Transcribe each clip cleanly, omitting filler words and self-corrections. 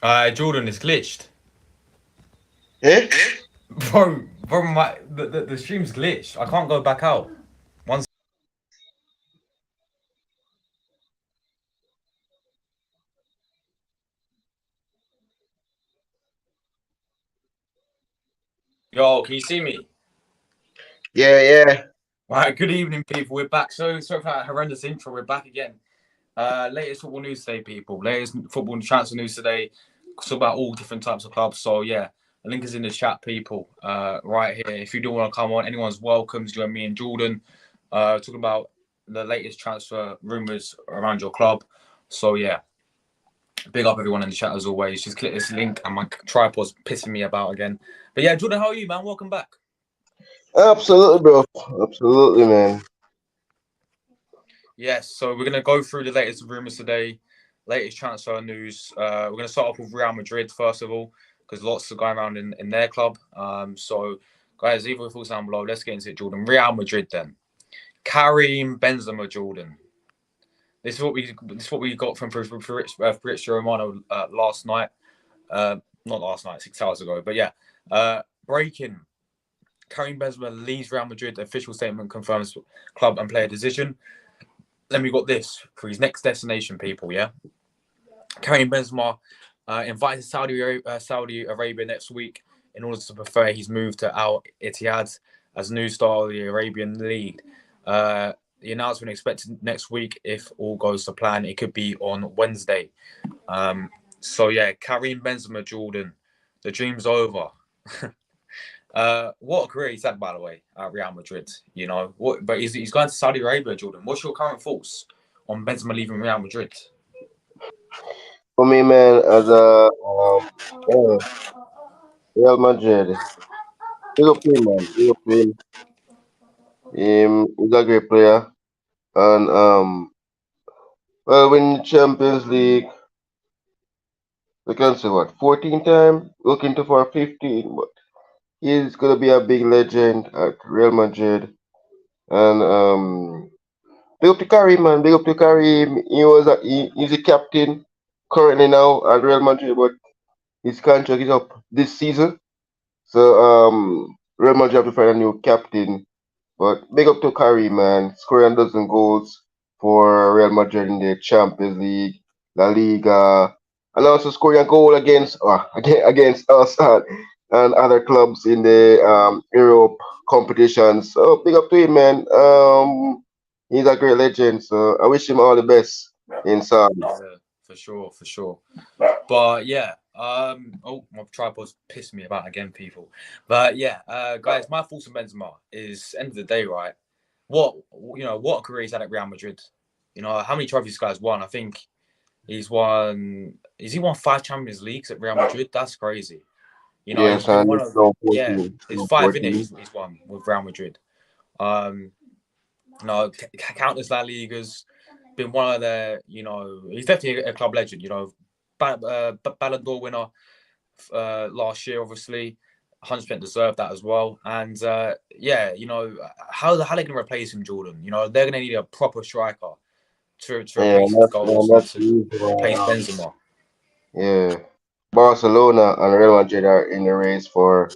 Jordan is glitched. Eh? Bro, the stream's glitched. I can't go back out. One. Yo, can you see me? Yeah, yeah. Right, good evening, people. We're back. So sorry for that horrendous intro. We're back again. Latest football news today, people. Latest football transfer news today. Talk about all different types of clubs. So yeah, the link is in the chat, people. Right here. If you do want to come on, anyone's welcome to join me and Jordan. Talking about the latest transfer rumors around your club. So yeah, big up everyone in the chat as always. Just click this link, and my tripod's pissing me about again. But yeah, Jordan, how are you, man? Welcome back. Absolutely, bro. Absolutely, man. Yes, so we're gonna go through the latest rumors today, latest transfer news. We're gonna start off with Real Madrid first of all, because lots are going around in their club. So guys, leave your thoughts down below. Let's get into it, Jordan. Real Madrid then. Karim Benzema, Jordan. This is what we got from Fabrizio Romano last night. Not last night, 6 hours ago. But yeah, breaking. Karim Benzema leaves Real Madrid. Official statement confirms club and player decision. Then we got this for his next destination, people. Yeah, Karim Benzema invited Saudi Arabia next week in order to prefer his move to Al Ittihad as new star of the Arabian League. The announcement expected next week if all goes to plan. It could be on Wednesday. So yeah, Karim Benzema, Jordan, the dream's over. What a career he's had, by the way, at Real Madrid. You know what? But he's going to Saudi Arabia, Jordan. What's your current thoughts on Benzema leaving Real Madrid? For me, man, as a yeah, Real Madrid, big up to him, man. Big up to him. He's a great player, and well, when Champions League, we can say what 14 time, looking to for 15, but he's gonna be a big legend at Real Madrid, and big up to Karim, man. Big up to Karim. He's a captain currently now at Real Madrid, but his contract is up this season. So Real Madrid have to find a new captain. But big up to Karim, man, scoring a dozen goals for Real Madrid in the Champions League, La Liga, and also scoring a goal against us and other clubs in the Europe competitions. So big up to him, man. He's a great legend. So I wish him all the best in Saudi. Yeah, for sure, for sure. But yeah, oh, my tripod's pissed me about again, people. But yeah, guys, my thoughts on Benzema is end of the day, right? What what a career he's had at Real Madrid. You know, how many trophies this guy's won? I think he's won. Is he won 5 Champions Leagues at Real Madrid? That's crazy. You know, he's Yes, been and one it's of now yeah, 14. it's Now five in it. 14. He's won with Real Madrid. Um, no, countless La Ligas. Been one of their, he's definitely a club legend. You know, Ballon d'Or winner last year, obviously, 100% deserved that as well. And yeah, how they going to replace him, Jordan? You know, they're going to need a proper striker to Yeah, replace his goals and that's the to reason replace why. Benzema. Yeah, Barcelona and Real Madrid are in the race for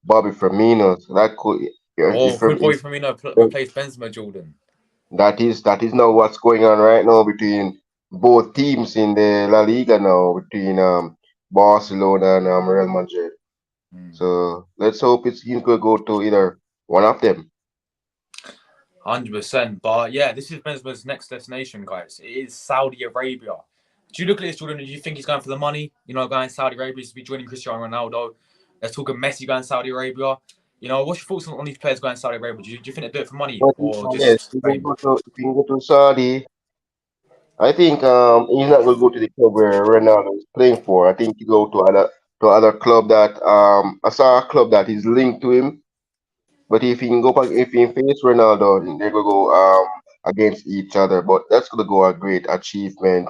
Bobby Firmino. So that could, Oh, could Boy Firmino replace Benzema, Jordan? that is now what's going on right now between both teams in the La Liga now between Barcelona and Real Madrid. Mm. So let's hope it's going to go to either one of them. 100%. But yeah, this is Benzema's next destination, guys. It is Saudi Arabia. Do you look at this, Jordan? Do you think he's going for the money? You know, going to Saudi Arabia to be joining Cristiano Ronaldo. Let's talk of Messi going to Saudi Arabia. You know, what's your thoughts on these players going to Saudi Arabia? Do you think they do it for money But or yes, just fame? if you can go to Saudi, I think he's not going to go to the club where Ronaldo is playing for. I think he go to other club that I saw a club that is linked to him. But if he face Ronaldo, then they're gonna go against each other. But that's gonna go a great achievement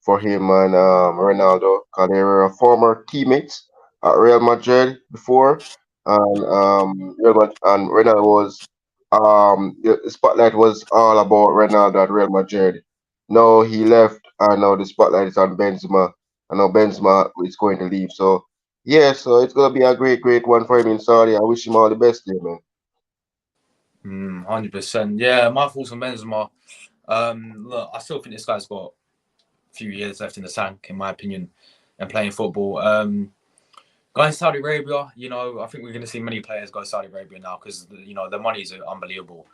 for him and Ronaldo, because they were former teammates at Real Madrid before, and and Ronaldo was the spotlight was all about Ronaldo at Real Madrid. Now he left, and now the spotlight is on Benzema, I know Benzema is going to leave. So yeah, so it's gonna be a great one for him in Saudi. I wish him all the best there, man. 100%. Yeah, my thoughts on Benzema. Look, I still think this guy's got a few years left in the tank, in my opinion, and playing football. Going to Saudi Arabia, I think we're going to see many players go to Saudi Arabia now because the monies are unbelievable.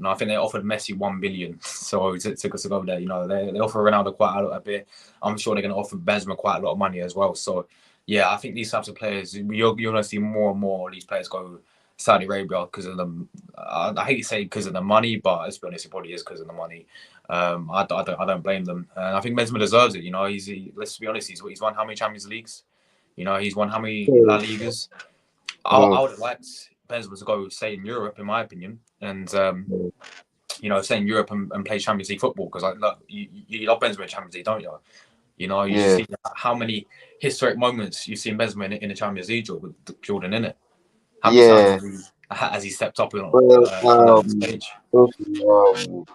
I think they offered Messi 1 billion, so to go there. They offer Ronaldo quite a bit. I'm sure they're going to offer Benzema quite a lot of money as well. So yeah, I think these types of players, you're going to see more and more of these players go Saudi Arabia because of the. I hate to say because of the money, but let's be honest, it probably is because of the money. I don't blame them, and I think Benzema deserves it. Let's be honest, he's won how many Champions Leagues? He's won how many La Ligas? I Mhm. would have liked Benzema to go, say, in Europe, in my opinion, and stay in Europe and play Champions League football because look, you love Benzema in Champions League, don't you? You just Yeah, see how many historic moments you've seen Benzema in the Champions League with Jordan in it. How many times yeah. has he stepped up Well, on that stage? um,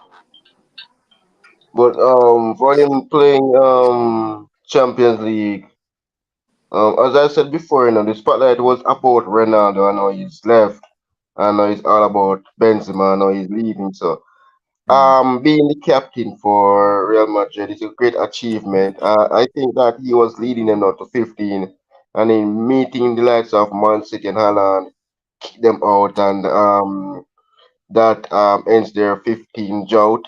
but for him playing Champions League, as I said before, the spotlight was about Ronaldo. I know he's left. I know it's all about Benzema. I know he's leaving. So, Mm, being the captain for Real Madrid is a great achievement. I think that he was leading them now to 15, and in meeting the likes of Man City and Haaland, kick them out, and that ends their 15 drought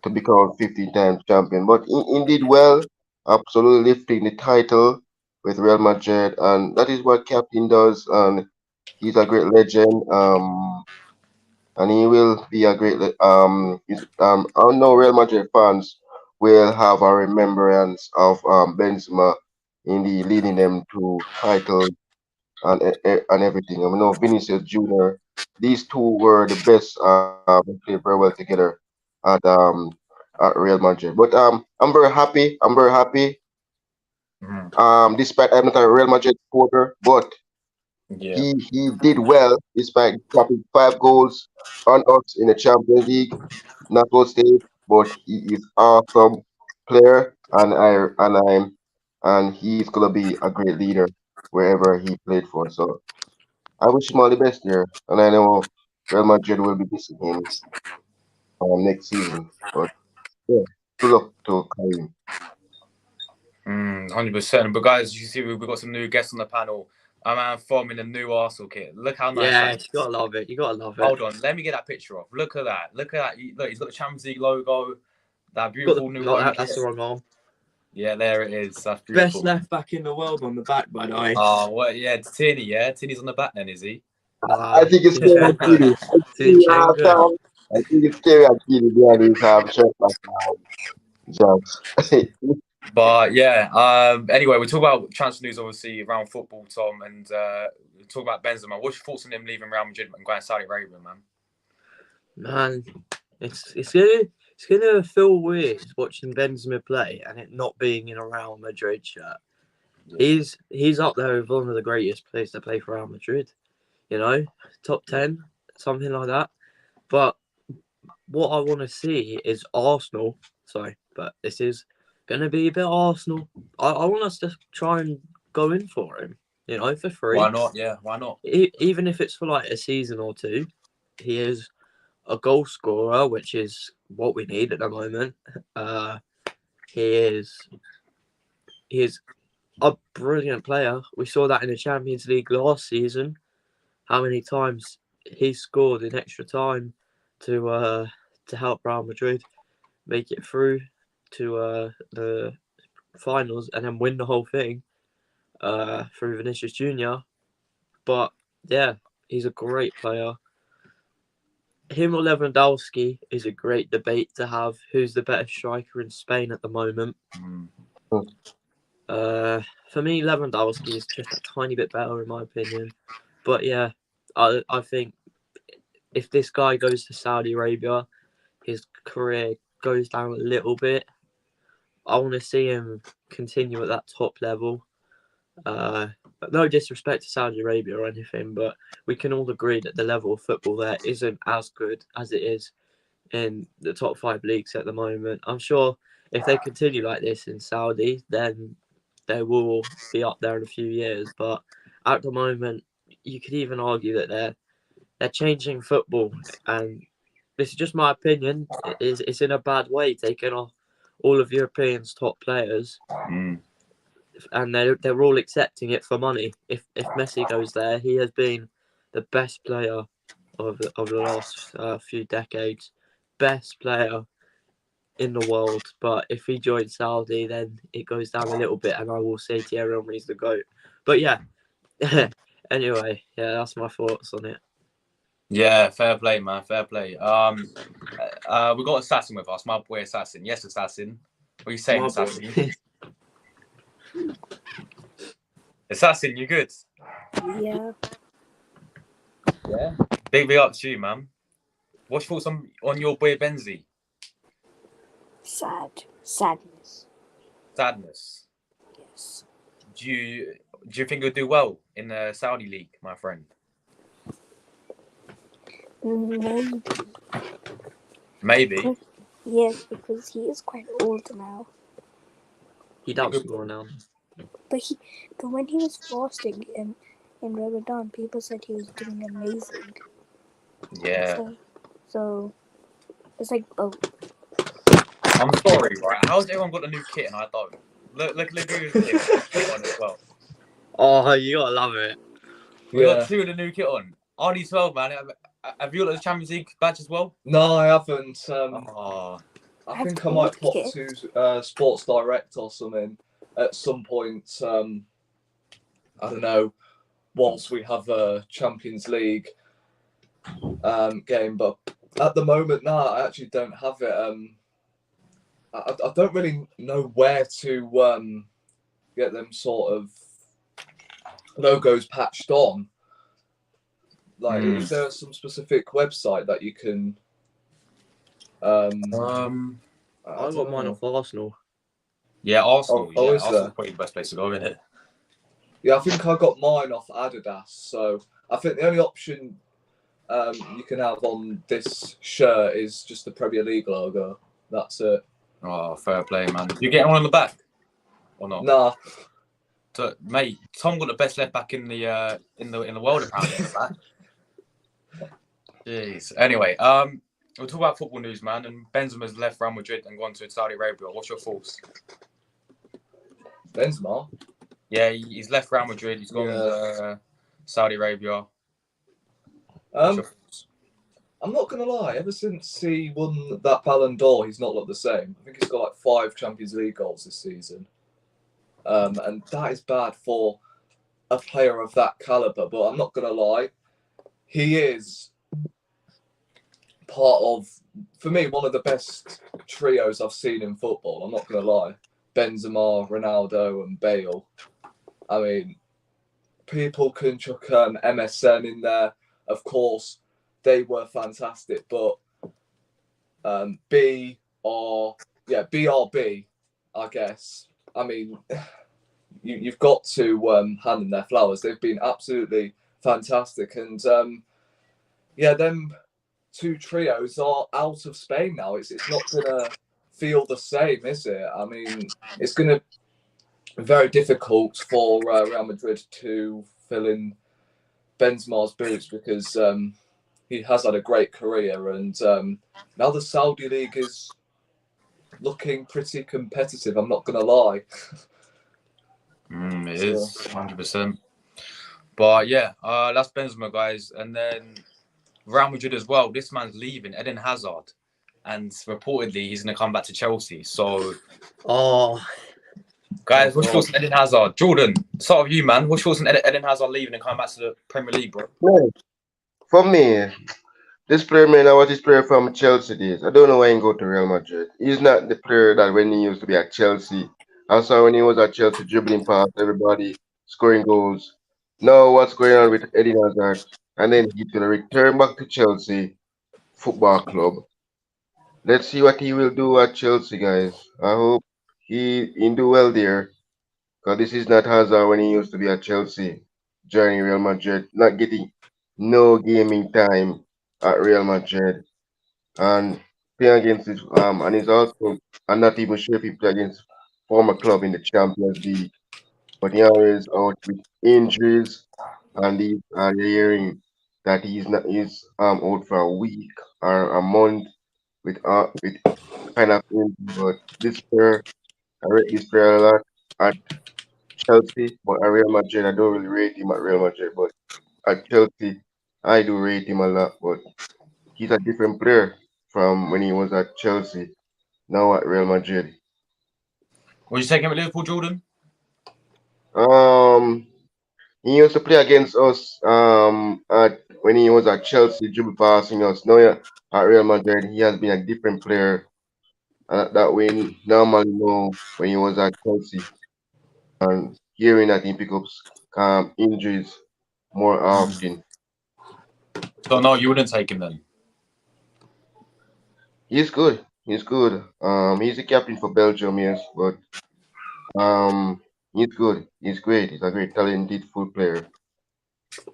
to become 15 times champion. But he did well, absolutely lifting the title with Real Madrid, and that is what captain does. And he's a great legend. And he will be a great. I know Real Madrid fans will have a remembrance of Benzema in the leading them to titles and everything. I know Vinicius Junior. These two were the best. They played very well together at Real Madrid. But I'm very happy. I'm very happy. mm, Despite I'm not a Real Madrid supporter, but yeah. he did well despite dropping 5 goals on us in the Champions League knockout stage. But he is awesome player, and he's gonna be a great leader wherever he played for. So I wish him all the best there, and I know Real Madrid will be missing him next season. But yeah, good luck to Karim. 100%. But guys, you see, we've got some new guests on the panel. A man from in the new Arsenal kit. Look how nice Yeah, that you is. gotta love it. You gotta love it. Hold on, let me get that picture off. Look at that. Look at that. Look, he's got the Champions League logo. That Got the beautiful new not home that. kit. That's the wrong arm. Yeah, there it is. That's Best beautiful. left back in the world on the back, by the way. Oh, what? Yeah, Tini. Yeah, Tini's on the back then, is he? I Nah, think it's scary Akili. I see Zinchenko. Tom. I think it's scary Akili behind his shirt like jokes. But yeah. Anyway, we talk about transfer news, obviously around football, Tom, and we talk about Benzema. What's your thoughts on him leaving Real Madrid and going to Saudi Arabia, man? Man, it's gonna feel weird watching Benzema play and it not being in a Real Madrid shirt. Yeah. He's up there with one of the greatest players to play for Real Madrid. You know, top 10, something like that. But what I want to see is Arsenal. Sorry, but this is going to be a bit Arsenal. I want us to try and go in for him, for Why free. not? Yeah, why not? Even if it's for like a season or two. He is a goal scorer, which is what we need at the moment. Uh, he is he is a brilliant player. We saw that in the Champions League last season. How many times he scored in extra time to help Real Madrid make it through to the finals and then win the whole thing through Vinicius Junior. But yeah, he's a great player. Him or Lewandowski is a great debate to have. Who's the better striker in Spain at the moment? Mm. For me, Lewandowski is just a tiny bit better in my opinion. But yeah, I think if this guy goes to Saudi Arabia, his career goes down a little bit. I want to see him continue at that top level. But no disrespect to Saudi Arabia or anything, but we can all agree that the level of football there isn't as good as it is in the top 5 leagues at the moment. I'm sure if they continue like this in Saudi, then they will be up there in a few years. But at the moment, you could even argue that they're changing football, and this is just my opinion. It's in a bad way, taking off all of Europeans' top players, and they're all accepting it for money. If Messi goes there, he has been the best player of the last few decades, best player in the world. But if he joins Saudi, then it goes down a little bit, and I will say Thierry Henry's the GOAT. But yeah, anyway, yeah, that's my thoughts on it. Yeah, fair play, man. Fair play. We got Assassin with us, my boy Assassin. Yes, Assassin. What are you saying, Assassin? Assassin, you good? Yeah. Yeah. Big up to you, man. What's your thoughts on your boy Benzi? Sadness. Sadness. Yes. Do you think he'll do well in the Saudi league, my friend? Maybe. Yes, because he is quite old now. He does score now. But when he was fasting in Ramadan, people said he was doing amazing. Yeah. So it's like both. I'm sorry, right? How's everyone got a new kit and I don't? Look who's kit on as well. Oh, you gotta love it. We got two of the new kit on. Arnie 12, man. Have you got the Champions League badge as well? No, I haven't. I I think I might pop to Sports Direct or something at some point. I don't know. Once we have a Champions League game, but at the moment, no, I actually don't have it. I don't really know where to get them sort of logos patched on. Like, is there some specific website that you can? I got mine off Arsenal. Yeah, Arsenal. Oh, yeah, is Arsenal's there? probably the best place to go, isn't it? Yeah, I think I got mine off Adidas. So I think the only option you can have on this shirt is just the Premier League logo. That's it. Oh, fair play, man. You getting one on the back or not? Nah. So, mate, Tom got the best left back in the world apparently. In the back. Jeez. Anyway, we'll talk about football news, man. And Benzema's left Real Madrid and gone to Saudi Arabia. What's your thoughts? Benzema? Yeah, he's left Real Madrid. He's gone to Saudi Arabia. I'm not gonna lie. Ever since he won that Ballon d'Or, he's not looked the same. I think he's got like 5 Champions League goals this season, and that is bad for a player of that caliber. But I'm not gonna lie, he is part of, for me, one of the best trios I've seen in football. I'm not gonna lie, Benzema, Ronaldo, and Bale. I mean, people can chuck MSN in there, of course. They were fantastic, but BRB, I guess. I mean, you've got to hand them their flowers. They've been absolutely fantastic, and them 2 trios are out of Spain now. It's not gonna feel the same, is it? I mean, it's gonna be very difficult for Real Madrid to fill in Benzema's boots because. He has had a great career, and now the Saudi League is looking pretty competitive. I'm not going to lie. It is 100%. But yeah, that's Benzema, guys. And then Real Madrid as well. This man's leaving, Eden Hazard, and reportedly he's going to come back to Chelsea. So, guys, what's your thoughts on Eden Hazard? Jordan, start with you, man. What's your thoughts on Eden Hazard leaving and coming back to the Premier League, bro? Well, for me, this player, man, I was his player from Chelsea days. I don't know why he go to Real Madrid. He's not the player that when he used to be at Chelsea. I saw when he was at Chelsea dribbling past everybody, scoring goals. Now what's going on with Eden Hazard? And then he's gonna return back to Chelsea Football Club. Let's see what he will do at Chelsea, guys. I hope he do well there. Because this is not Hazard when he used to be at Chelsea, joining Real Madrid, not getting no gaming time at Real Madrid, and playing against his and he's also, I'm not even sure if he play against former club in the Champions League. but he always out with injuries, and he's hearing that he's out for a week or a month with kind of injury. But this player, I rate this player a lot at Chelsea, but at Real Madrid, I don't really rate him at Real Madrid. But at Chelsea, I do rate him a lot. But he's a different player from when he was at Chelsea. Now at Real Madrid. Would you take him at Liverpool, Jordan? Um, he used to play against us at when he was at Chelsea, dribble passing us. Now yeah, at Real Madrid, he has been a different player that we normally know when he was at Chelsea. And hearing that he pick up injuries more often. So no, you wouldn't take him then. He's good. He's good. He's the captain for Belgium, yes, but he's good. He's great. He's a great talented football player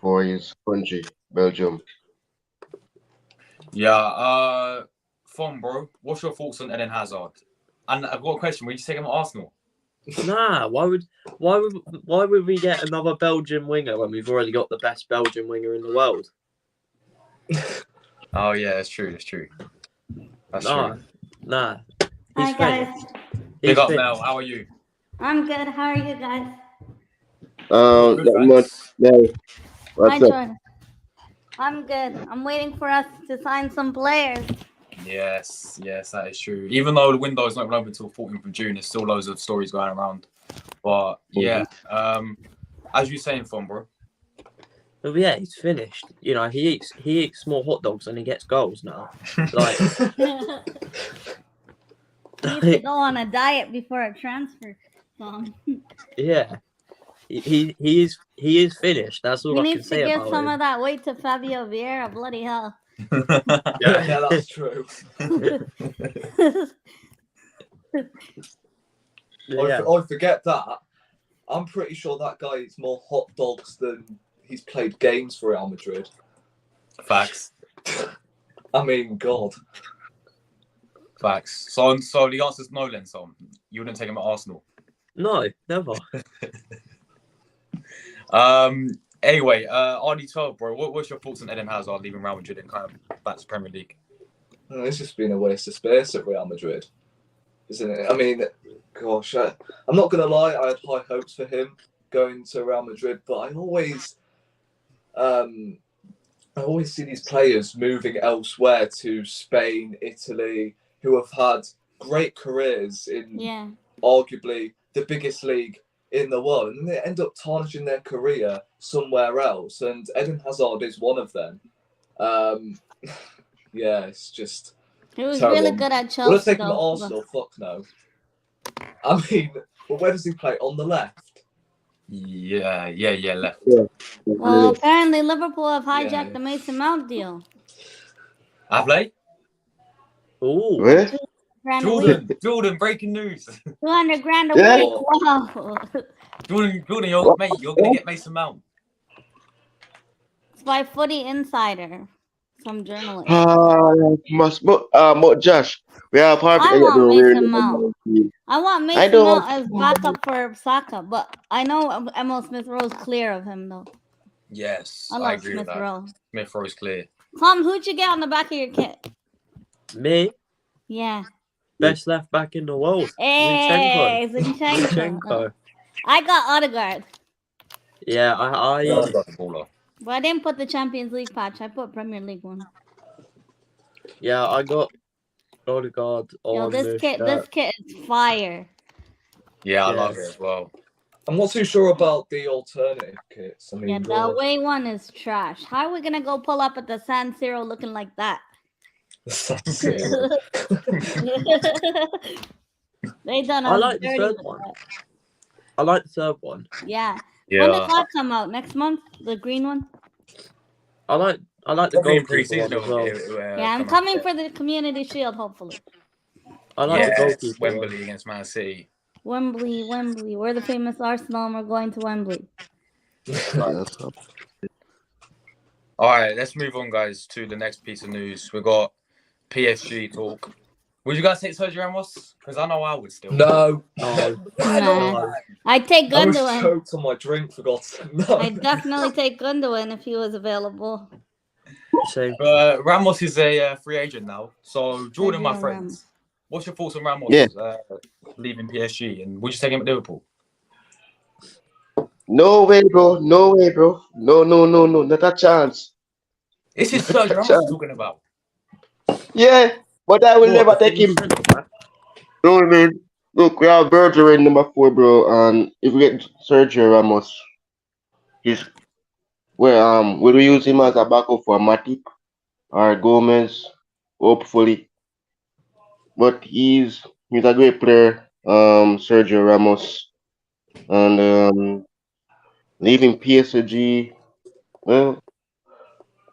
for his country, Belgium. Yeah. Fun, bro. What's your thoughts on Eden Hazard? And I've got a question. Would you take him at Arsenal? Nah, why would we get another Belgian winger when we've already got the best Belgian winger in the world? Oh yeah, that's true. That's true. That's Nah, true. nah. Hi He's guys, finished. Big He's up, finished. Mel. How are you? I'm good. How are you guys? Good, Not much. thanks. No. Hi What's up? Jordan. I'm good. I'm waiting for us to sign some players. Yes, that is true. Even though the window is not even open until 14th of June, there's still loads of stories going around. But yeah, as you saying, Fun, bro. But yeah, he's finished. You know, he eats more hot dogs and he gets goals now. Like, He needs to go on a diet before a transfer. yeah, he is finished. That's all He I can needs to say give about some him. of that weight to Fabio Vieira. Bloody hell. Yeah, that's true. Yeah. I forget that. I'm pretty sure that guy eats more hot dogs than he's played games for Real Madrid. Facts. I mean, God. Facts. So the answer is no, then. So you wouldn't take him at Arsenal. No, never. Anyway, RD12, bro. What's your thoughts on Eden Hazard leaving Real Madrid and kind of back to Premier League? It's just been a waste of space at Real Madrid, isn't it? I mean, gosh, I'm not going to lie. I had high hopes for him going to Real Madrid, but I always see these players moving elsewhere to Spain, Italy, who have had great careers in arguably the biggest league in the world, and they end up tarnishing their career somewhere else. And Eden Hazard is one of them. Yeah, it's just. He was terrible. really good at Chelsea. Would I take him at Arsenal? Fuck no. I mean, but where does he play? On the left? Yeah, left. Yeah. Well, apparently Liverpool have hijacked the Mason Mount deal. Have they? Ooh. Where? Jordan, breaking news. 200 grand a Yeah. week. Wow. Jordan, you're gonna get Mason Mount. It's by Footy Insider. Some journalist. But Josh, we are probably I want Mason Mount. I want Mason Mount as backup for Saka, but I know Emil Smith Rowe's clear of him though. Yes, I love agree Smith with that. Rowe. Smith Rowe's clear. Tom, who'd you get on the back of your kit? Me? Yeah. Best left back in the world. Hey, Zinchenko. Zinchenko. I got Odegaard. Yeah, I But I didn't put the Champions League patch. I put Premier League one. Yeah, I got Odegaard on Yo, this kit is fire. Yeah, I love it as well. I'm not too sure about the alternative kits. I mean, the away one is trash. How are we gonna go pull up at the San Siro looking like that? They done. I like the third one. I like the third one. Yeah. When does that come out? Next month? The green one? I like the goalkeeper one as well. Yeah, I'm coming for the Community Shield, hopefully. I like the goalkeeper Wembley against Man City. Wembley. We're the famous Arsenal and we're going to Wembley. All right, let's move on, guys, to the next piece of news. We got PSG talk. Would you guys take Sergio Ramos? Because I know I would still. No. Nah. I'd take I was Gundogan. choked on my drink, forgot. No. I'd definitely take Gundogan if he was available. Same. But Ramos is a free agent now. So, Jordan, my Sergio friend, Ramos. what's your thoughts on Ramos Yeah. leaving PSG? And would you take him at Liverpool? No way, bro. No way, bro. No. Not a chance. This is Sergio Ramos we're talking about. Yeah, but I will never take him. No, man. Look, we have Berger in number 4, bro. And if we get Sergio Ramos, will we use him as a backup for Matip or Gomez? Hopefully. But he's a great player, Sergio Ramos. And leaving PSG, well,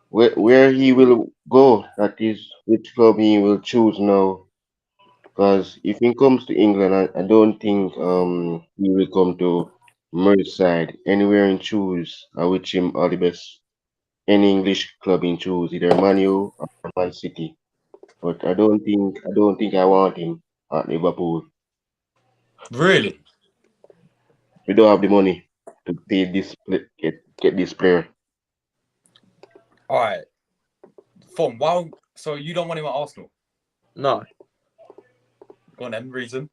where he will go, that is which club he will choose now. Because if he comes to England, I don't think he will come to Merseyside. Anywhere in choose, I wish him all the best. Any English club in choose, either Man U or Man City. But I don't think I want him at Liverpool. Really? We don't have the money to pay this get this player. All right. So you don't want him at Arsenal? No. Go on then, reason.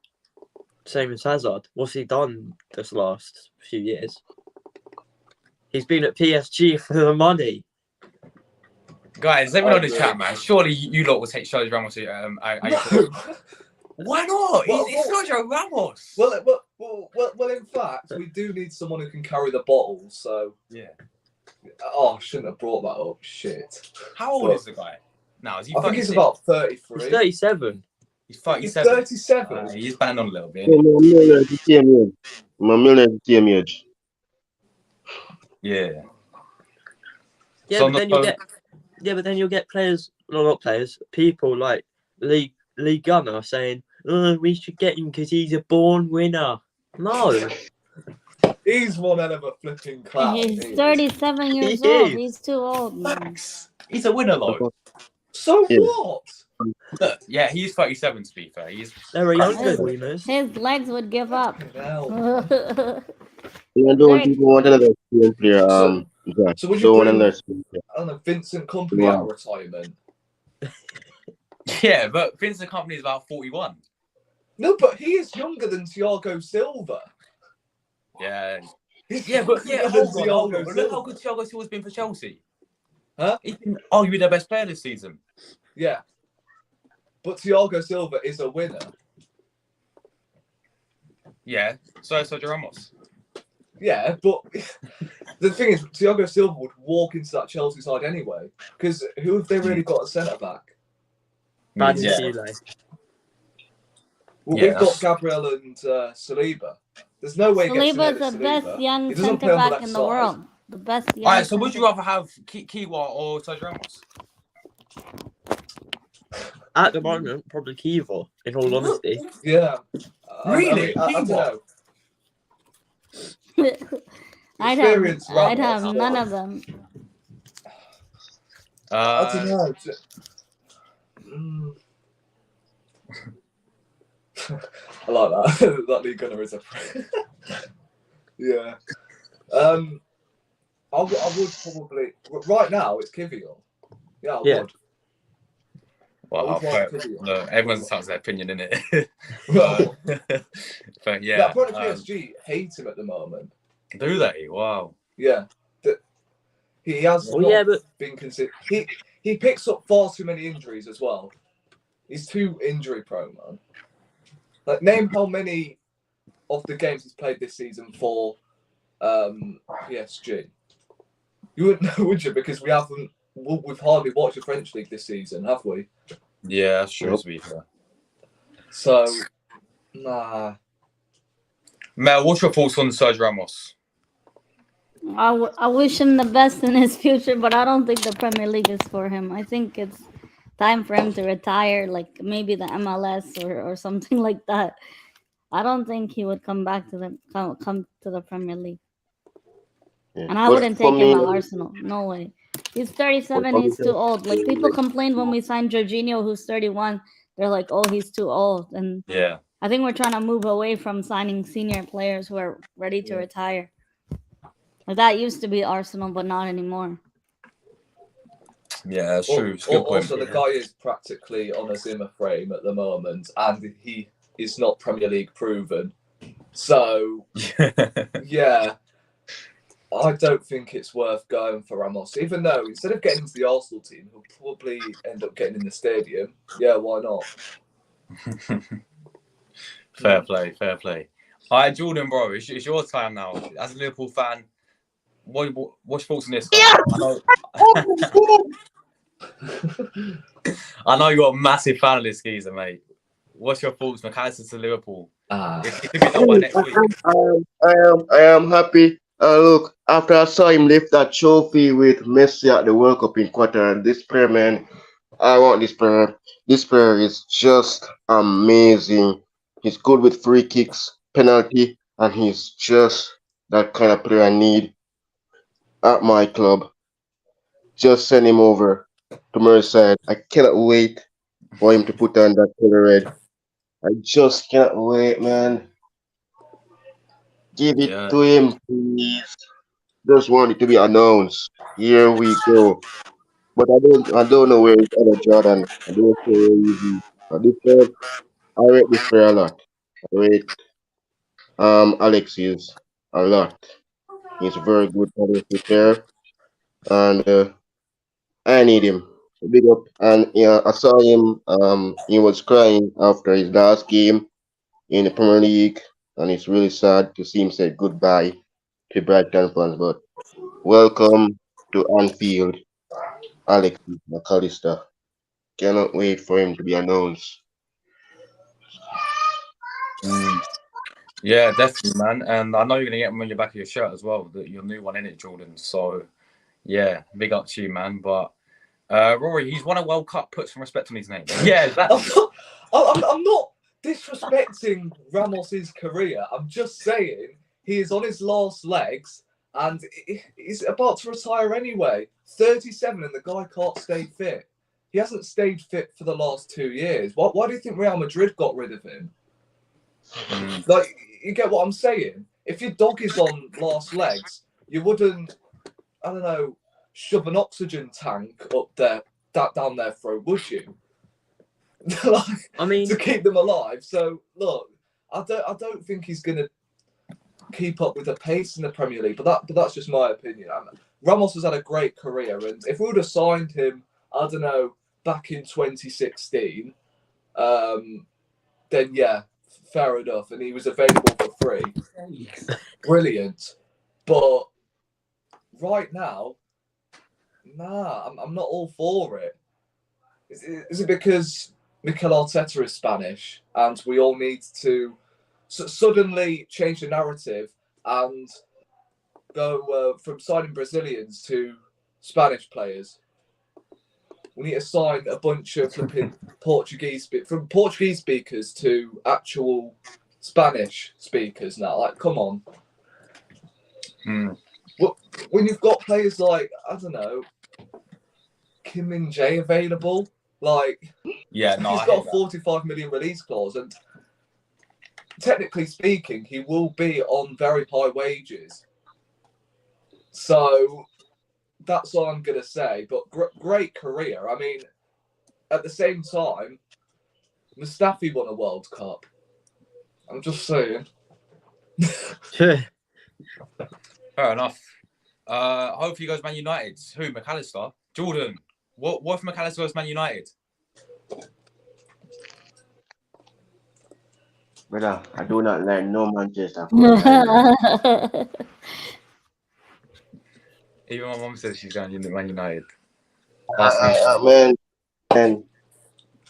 Same as Hazard. What's he done this last few years? He's been at PSG for the money. Guys, let me know in the chat, man. Surely you lot will take Sergio Ramos. Why not? It's Sergio Ramos. Well, in fact, we do need someone who can carry the bottle, so... Yeah. Oh, I shouldn't have brought that up. Shit. How old is the guy? Now, is he 36? I think he's about 33. He's 37. He's 37. He's 37? He's banged on a little bit. I'm a millionaire the same age. Yeah. Yeah, So but then you'll get players, no, not players, people like Lee Gunner saying, "Oh, we should get him because he's a born winner." No. He's one hell of a flipping clown. He's 37 years old. He's too old, man. Max, he's a winner, though. So Yeah. what? Look, yeah, he's 37 to be fair. They're younger winners. His legs would give up. Hell. I don't even want another Spain player. So would you don't want bring, another Spain player. I don't know, Vincent Kompany out of retirement? Yeah, but Vincent Kompany is about 41. No, but he is younger than Thiago Silva. Yeah. He's Yeah, but younger hold than on. Thiago But look how Silva. good Thiago Silva's been for Chelsea. Huh? He's been arguably their best player this season. Yeah. But Thiago Silva is a winner. Yeah, so Sergio Ramos. Yeah, but the thing is, Thiago Silva would walk into that Chelsea side anyway. Because who have they really got at centre back? Bad Yeah. Chile. Well, Yeah, we've got Gabriel and Saliba. There's no way. Saliba's the best young centre back in the world. The best young. All right, so would you rather have Kiwa or Sergio Ramos? At the moment, probably Kiva, in all honesty. Yeah. Really? I don't know. I'd Experience have Ramos, none but- of them. I don't know. I like that. That Lee Gunner is a. Yeah. I would probably right now it's Kivior. Yeah, I Yeah. would. Well, I would want Kivior. no, everyone's entitled to their opinion, innit? Well, But yeah, yeah. apparently PSG hate him at the moment. Do they? Wow. Yeah. He has Oh, not yeah, but been considered. He picks up far too many injuries as well. He's too injury prone, man. Like, name how many of the games he's played this season for PSG. You wouldn't know, would you? Because we've hardly watched the French league this season, have we? Yeah, that's true. To be fair. So, nah. Mel, what's your thoughts on Sergio Ramos? I wish him the best in his future, but I don't think the Premier League is for him. I think it's time for him to retire, like maybe the MLS or something like that. I don't think he would come back to come to the Premier League. Yeah. And I But wouldn't for take him me- at Arsenal. No way. He's 37. He's too old. Like, people complained when we signed Jorginho, who's 31, they're like, oh, he's too old. And Yeah. I think we're trying to move away from signing senior players who are ready to Yeah. retire. Like that used to be Arsenal, but not anymore. Yeah, that's true. It's a good point. Also, the guy is practically on a Zimmer frame at the moment, and he is not Premier League proven. So, yeah, I don't think it's worth going for Ramos. Even though instead of getting into the Arsenal team, he'll probably end up getting in the stadium. Yeah, why not? Fair play, fair play. All right, Jordan, bro, it's your time now. As a Liverpool fan, what's your thoughts on this guy? I know you're a massive fan of this geezer, mate. What's your thoughts, McAllister to Liverpool? It could be done by next week. I am happy. Look, after I saw him lift that trophy with Messi at the World Cup in Qatar, this player, man, I want this player. This player is just amazing. He's good with free kicks, penalty, and he's just that kind of player I need at my club. Just send him over to Merseyside. I cannot wait for him to put on that color red. I just can't wait, man. Give it Yeah. to him, please. Just want it to be announced. Here we go. But I don't know where his other Jordan. I don't know where he's. But this player, I rate this player a lot. I rate Alexis a lot. He's a very good talented player, and I need him. So big up. And yeah, I saw him. He was crying after his last game in the Premier League, and it's really sad to see him say goodbye to Brighton fans. But welcome to Anfield, Alexis McAllister. Cannot wait for him to be announced. Yeah, definitely, man. And I know you're gonna get them on your back of your shirt as well. Your new one in it, Jordan. So yeah, big up to you, man. But Rory, he's won a World Cup. Put some respect on his name. Yeah, I'm not disrespecting Ramos's career. I'm just saying he is on his last legs and he's about to retire anyway. 37 and the guy can't stay fit. He hasn't stayed fit for the last 2 years. Why do you think Real Madrid got rid of him? Like, you get what I'm saying? If your dog is on last legs, you wouldn't, I don't know, shove an oxygen tank up there, down their throat, would you? Like, I mean, to keep them alive. So look, I don't think he's gonna keep up with the pace in the Premier League. But that's just my opinion. Ramos has had a great career, and if we would have signed him, I don't know, back in 2016, then yeah, fair enough. And he was available for free. Brilliant. But right now, nah, I'm not all for it. Is it because Mikel Arteta is Spanish and we all need to suddenly change the narrative and go from signing Brazilians to Spanish players? We need to sign a bunch of flipping from Portuguese speakers to actual Spanish speakers now. Like, come on. When you've got players like, I don't know, Kim Min-jae available, like, yeah, no, he's got a 45 million release clause, and technically speaking, he will be on very high wages. So that's all I'm gonna say. But great career. I mean, at the same time, Mustafi won a World Cup. I'm just saying. Fair enough. Hopefully, he goes Man United. Who? McAllister? Jordan. What if McAllister goes Man United? Brother, I do not like no Manchester. Even my mum says she's going to Man United. Man,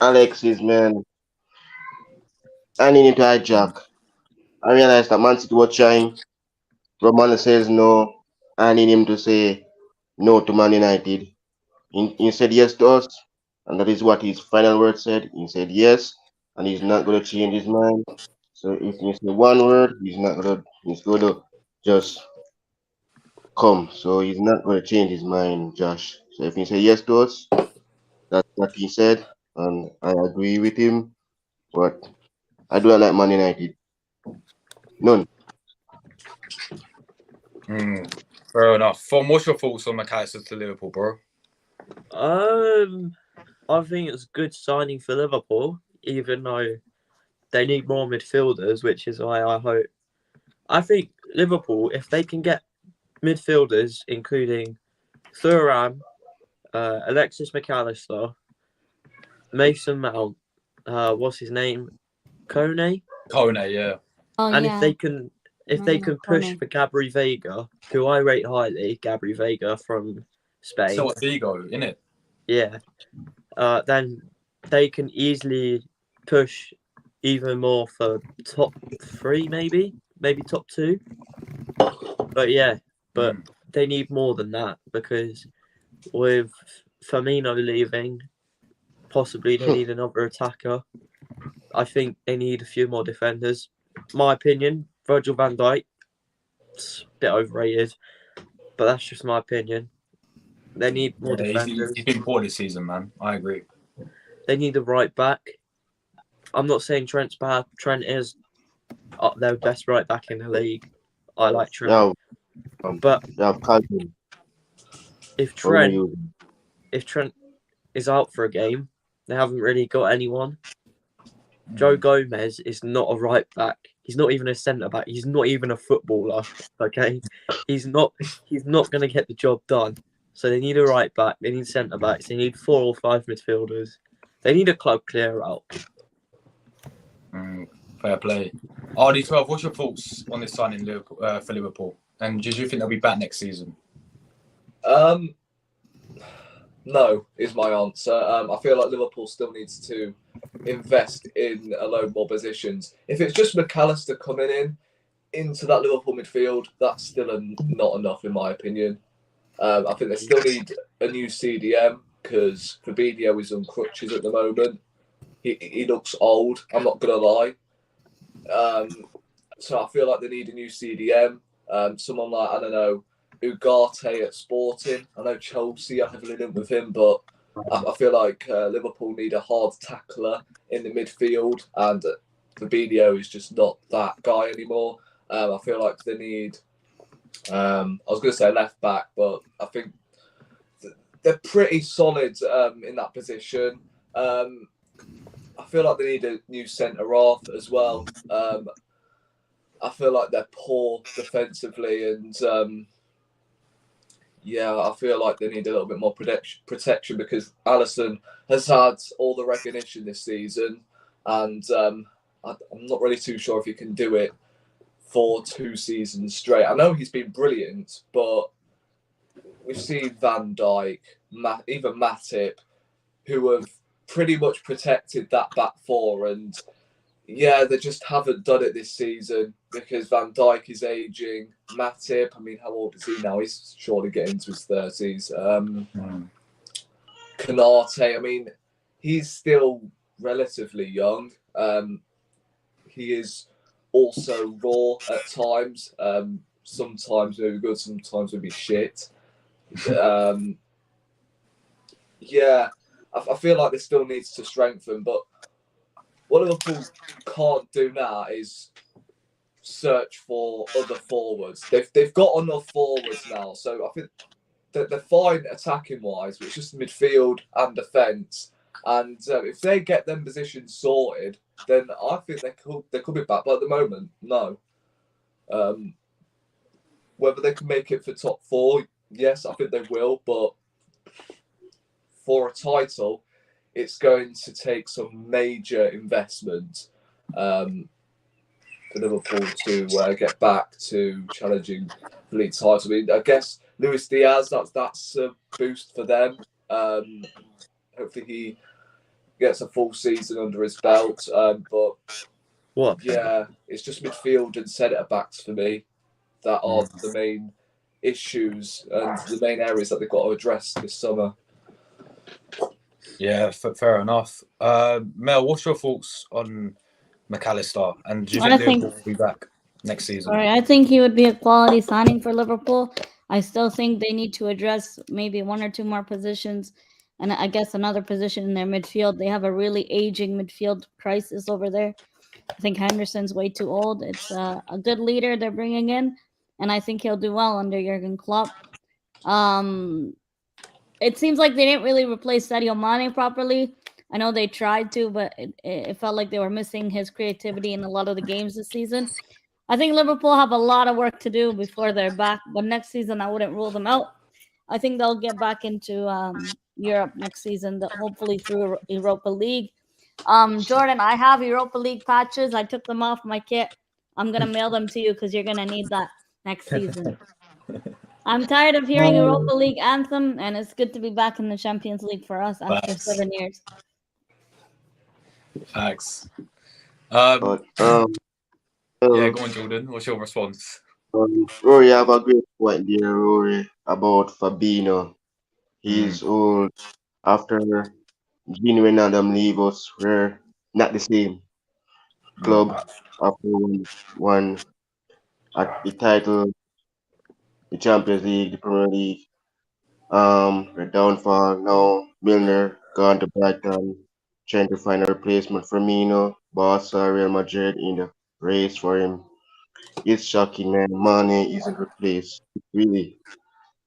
Alexis, man, I need him to hijack. I realized that Man City was trying. Romano says no. I need him to say no to Man United. He said yes to us, and that is what his final word said. He said yes, and he's not going to change his mind. So if you say one word, he's going to just come. So he's not going to change his mind, Josh. So if he say yes to us, that's what he said, and I agree with him. But I do like Man United. None. Fair enough. What's your thoughts on McAllister to Liverpool, bro? I think it's a good signing for Liverpool, even though they need more midfielders, which is why I think Liverpool, if they can get midfielders, including Thuram, Alexis McAllister, Mason Mount, what's his name, Kone, yeah. Oh and yeah. if they can push Kone. for Gabri Vega, who I rate highly, Gabri Vega from Spain. So what's ego, innit? Yeah. Then they can easily push even more for top 3, maybe top 2. But yeah, they need more than that, because with Firmino leaving, possibly they need another attacker. I think they need a few more defenders. My opinion, Virgil van Dijk, it's a bit overrated, but that's just my opinion. They need more defenders. He's been poor this season, man. I agree. They need a right back. I'm not saying Trent's bad. Trent is their best right back in the league. I like Trent. But Karim. if Trent is out for a game, they haven't really got anyone. Joe Gomez is not a right back. He's not even a centre back. He's not even a footballer. Okay, he's not going to get the job done. So they need a right back. They need centre backs. They need 4 or 5 midfielders. They need a club clear out. Fair play. RD12, what's your thoughts on this signing for Liverpool? And do you think they'll be back next season? No, is my answer. I feel like Liverpool still needs to invest in a load more positions. If it's just McAllister coming into that Liverpool midfield, that's still not enough, in my opinion. I think they still need a new CDM, because Fabinho is on crutches at the moment. He looks old, I'm not going to lie. So I feel like they need a new CDM. Someone like, I don't know, Ugarte at Sporting. I know Chelsea are heavily linked with him, but I feel like Liverpool need a hard tackler in the midfield, and Fabinho is just not that guy anymore. I feel like they need, I was going to say left back, but I think they're pretty solid in that position. I feel like they need a new centre half as well. I feel like they're poor defensively, and I feel like they need a little bit more protection, because Alisson has had all the recognition this season, and I'm not really too sure if he can do it for 2 seasons straight. I know he's been brilliant, but we've seen Van Dijk, even Matip, who have pretty much protected that back 4, and they just haven't done it this season, because Van Dijk is aging. Matip, I mean, how old is he now? He's surely getting into his 30s. Konate, I mean, he's still relatively young. He is also raw at times. Sometimes maybe good, sometimes maybe shit. I feel like this still needs to strengthen, but what Liverpool can't do now is search for other forwards. They've got enough forwards now, so I think that they're fine attacking wise, but it's just midfield and defence. And if they get them positions sorted, then I think they could be back. But at the moment, no. Whether they can make it for top 4, yes, I think they will. But for a title, it's going to take some major investment for Liverpool to get back to challenging for league title. I mean, I guess Luis Diaz, that's a boost for them. Hopefully he gets a full season under his belt. But it's just midfield and centre backs for me that are the main issues and the main areas that they've got to address this summer. Yeah, fair enough. Mel, what's your thoughts on McAllister? And do you think Liverpool will be back next season? I think he would be a quality signing for Liverpool. I still think they need to address maybe 1 or 2 more positions. and I guess another position in their midfield. They have a really aging midfield crisis over there. I think Henderson's way too old. It's a good leader they're bringing in, and I think he'll do well under Jurgen Klopp. It seems like they didn't really replace Sadio Mane properly. I know they tried to, but it felt like they were missing his creativity in a lot of the games this season. I think Liverpool have a lot of work to do before they're back, but next season I wouldn't rule them out. I think they'll get back into Europe next season, hopefully through Europa League. Jordan, I have Europa League patches. I took them off my kit. I'm gonna mail them to you because you're gonna need that next season. I'm tired of hearing Europa League anthem, and it's good to be back in the Champions League for us after Facts. 7 years. Facts. But Yeah, go on, Jordan. What's your response? Rory have a great point there, Rory, about Fabinho. He's old. After Gini Wijnaldum leave us, we're not the same club after one at the title, the Champions League, the Premier League. The downfall now. Milner gone to Brighton, trying to find a replacement for Mino. Barca, Real Madrid in the race for him. It's shocking, man. Mane isn't replaced. It's really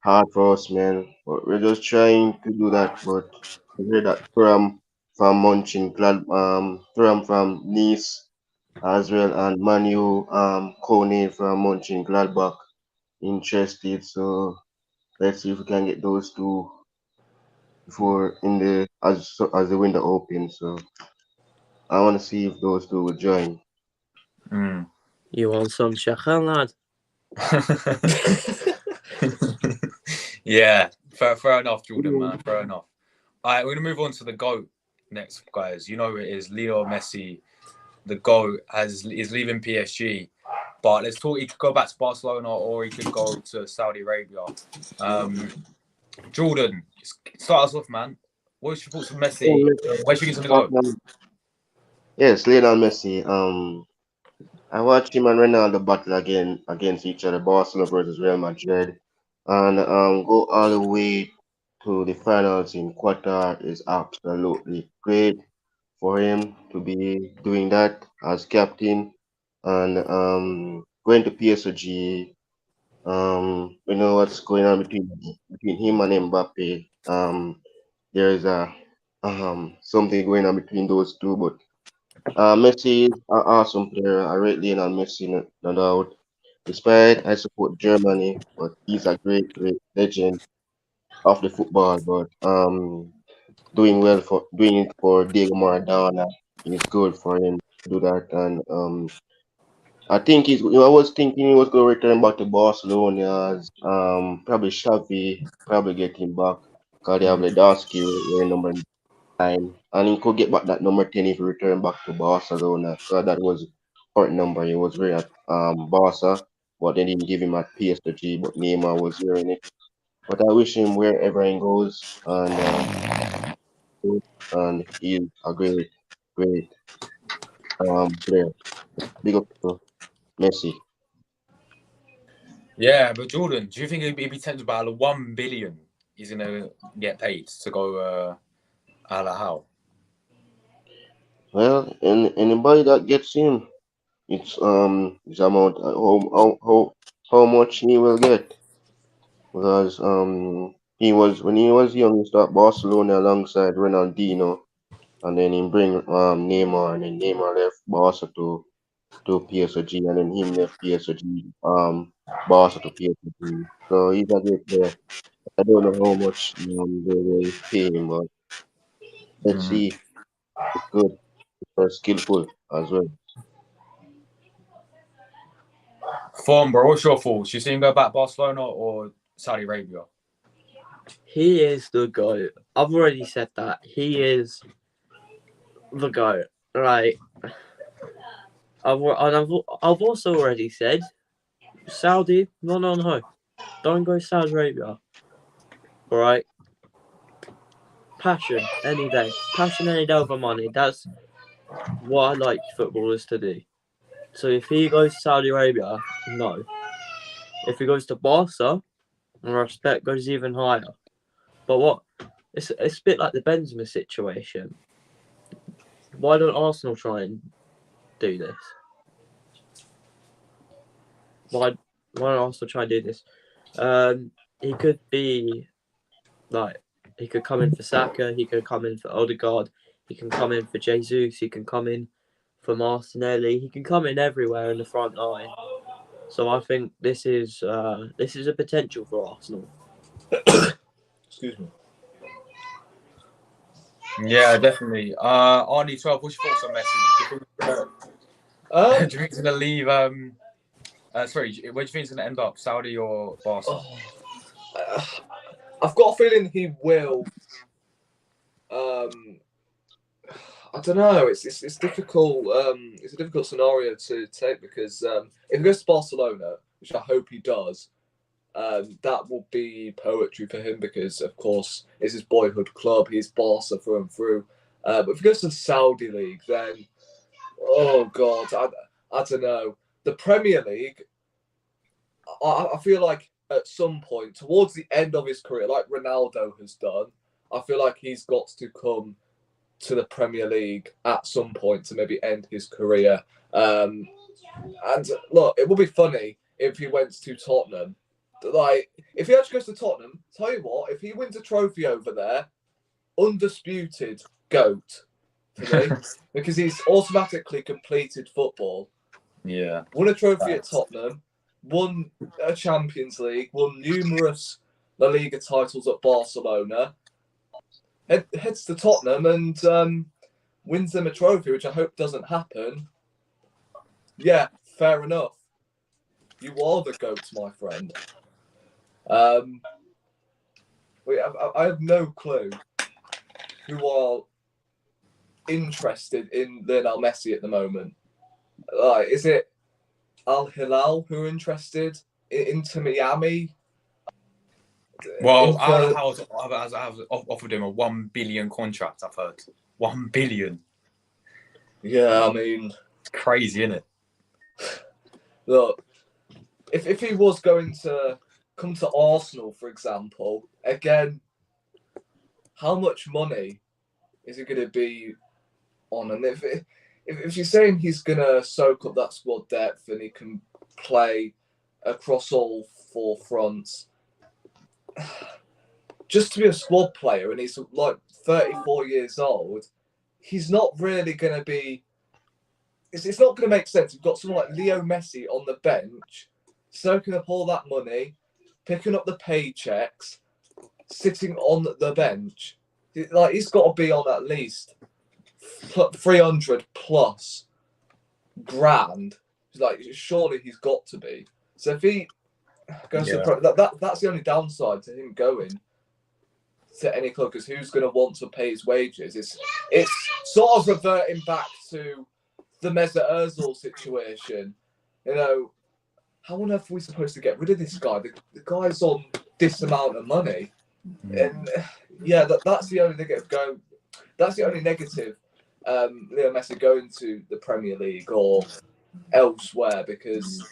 hard for us, man. But we're just trying to do that. But I heard that from Thuram from Nice as well, and Manu Kone from Mönchengladbach interested. So let's see if we can get those two before in the as the window opens. So I want to see if those two will join. You want some Shakhan, lad? Yeah, fair enough, Jordan, man. Fair enough. All right, we're gonna move on to the GOAT next, guys. You know it is Leo Messi. The GOAT is leaving PSG, but let's talk. He could go back to Barcelona or he could go to Saudi Arabia. Jordan, start us off, man. What's your thoughts on Messi? Where should he get to go? Yes, Lionel Messi. I watched him and Ronaldo battle again against each other, Barcelona versus Real Madrid, and go all the way to the finals in Qatar is absolutely great for him to be doing that as captain and going to PSG. We know what's going on between him and Mbappe. There is a something going on between those two, but Messi is an awesome player. I rate Lionel Messi, no doubt. Despite I support Germany, but he's a great legend of the football. But doing it for Diego Maradona is good for him to do that. And I think I was thinking he was going to return back to Barcelona as probably Xavi probably get him back because they have Lewandowski wearing number 9, and he could get back that number 10 if he returned back to Barcelona. So that was current number he was wearing at Barca, but they didn't give him at PSG, but Neymar was wearing it. But I wish him wherever he goes, and he's a great player. Big up to Messi. Yeah, but Jordan, do you think he'd be tempted by the 1 billion he's gonna get paid to go Al Ahly? Well, and anybody that gets him, it's his amount how much he will get because he was when he was young he started Barcelona alongside Ronaldinho and then he bring Neymar and then Neymar left Barca to PSG and then him left PSG Barca to PSG. So he's a great player. I don't know how much they will pay him, but let's see. It's good. Skillful as well. Form, bro. What's your thoughts? You see him go back Barcelona or Saudi Arabia? He is the GOAT. I've already said that. He is the GOAT. Right. I've also already said Saudi. No. Don't go Saudi Arabia. Alright. Passion any day. Passion any day over money. That's what I like footballers to do. So if he goes to Saudi Arabia, no. If he goes to Barca, respect goes even higher. But what It's a bit like the Benzema situation. Why don't Arsenal try and do this? Why don't Arsenal try and do this? He could be like, he could come in for Saka, he could come in for Odegaard, he can come in for Jesus, he can come in for Martinelli, he can come in everywhere in the front line. So I think this is a potential for Arsenal. Excuse me. Yeah, definitely. Arnie 12, what's your thoughts on Messi? Do you think he's going to leave? Sorry, where do you think he's going to end up? Saudi or Barca? I've got a feeling he will. I don't know. It's difficult. It's a difficult scenario to take because if he goes to Barcelona, which I hope he does, that will be poetry for him because, of course, it's his boyhood club. He's Barca through and through. But if he goes to the Saudi League, then, oh God, I don't know. The Premier League, I feel like at some point, towards the end of his career, like Ronaldo has done, I feel like he's got to come to the Premier League at some point to maybe end his career. And look, it would be funny if he went to Tottenham. Like, if he actually goes to Tottenham, tell you what, if he wins a trophy over there, undisputed GOAT for me, because he's automatically completed football. Yeah. Won a trophy at Tottenham, won a Champions League, won numerous La Liga titles at Barcelona, heads to Tottenham and wins them a trophy, which I hope doesn't happen. Yeah, fair enough. You are the GOAT, my friend. I have no clue who are interested in Lionel Messi at the moment. Like, is it Al Hilal who are interested? Inter Miami? Well, Al Hilal has offered him a 1 billion contract, I've heard. 1 billion. Yeah, I mean, it's crazy, isn't it? Look, if he was going to come to Arsenal, for example, again, how much money is it going to be on? And if you're saying he's going to soak up that squad depth and he can play across all four fronts, just to be a squad player and he's like 34 years old, he's not really going to be. It's not going to make sense. You've got someone like Leo Messi on the bench, soaking up all that money, picking up the paychecks, sitting on the bench. Like, he's got to be on at least 300 plus grand. Like, surely he's got to be. So if he goes to that's the only downside to him going to any club, because who's going to want to pay his wages? It's sort of reverting back to the Mesut Ozil situation. You know, how on earth are we supposed to get rid of this guy? The guy's on this amount of money, and yeah, that's the only negative going. That's the only negative. Leo Messi going to the Premier League or elsewhere, because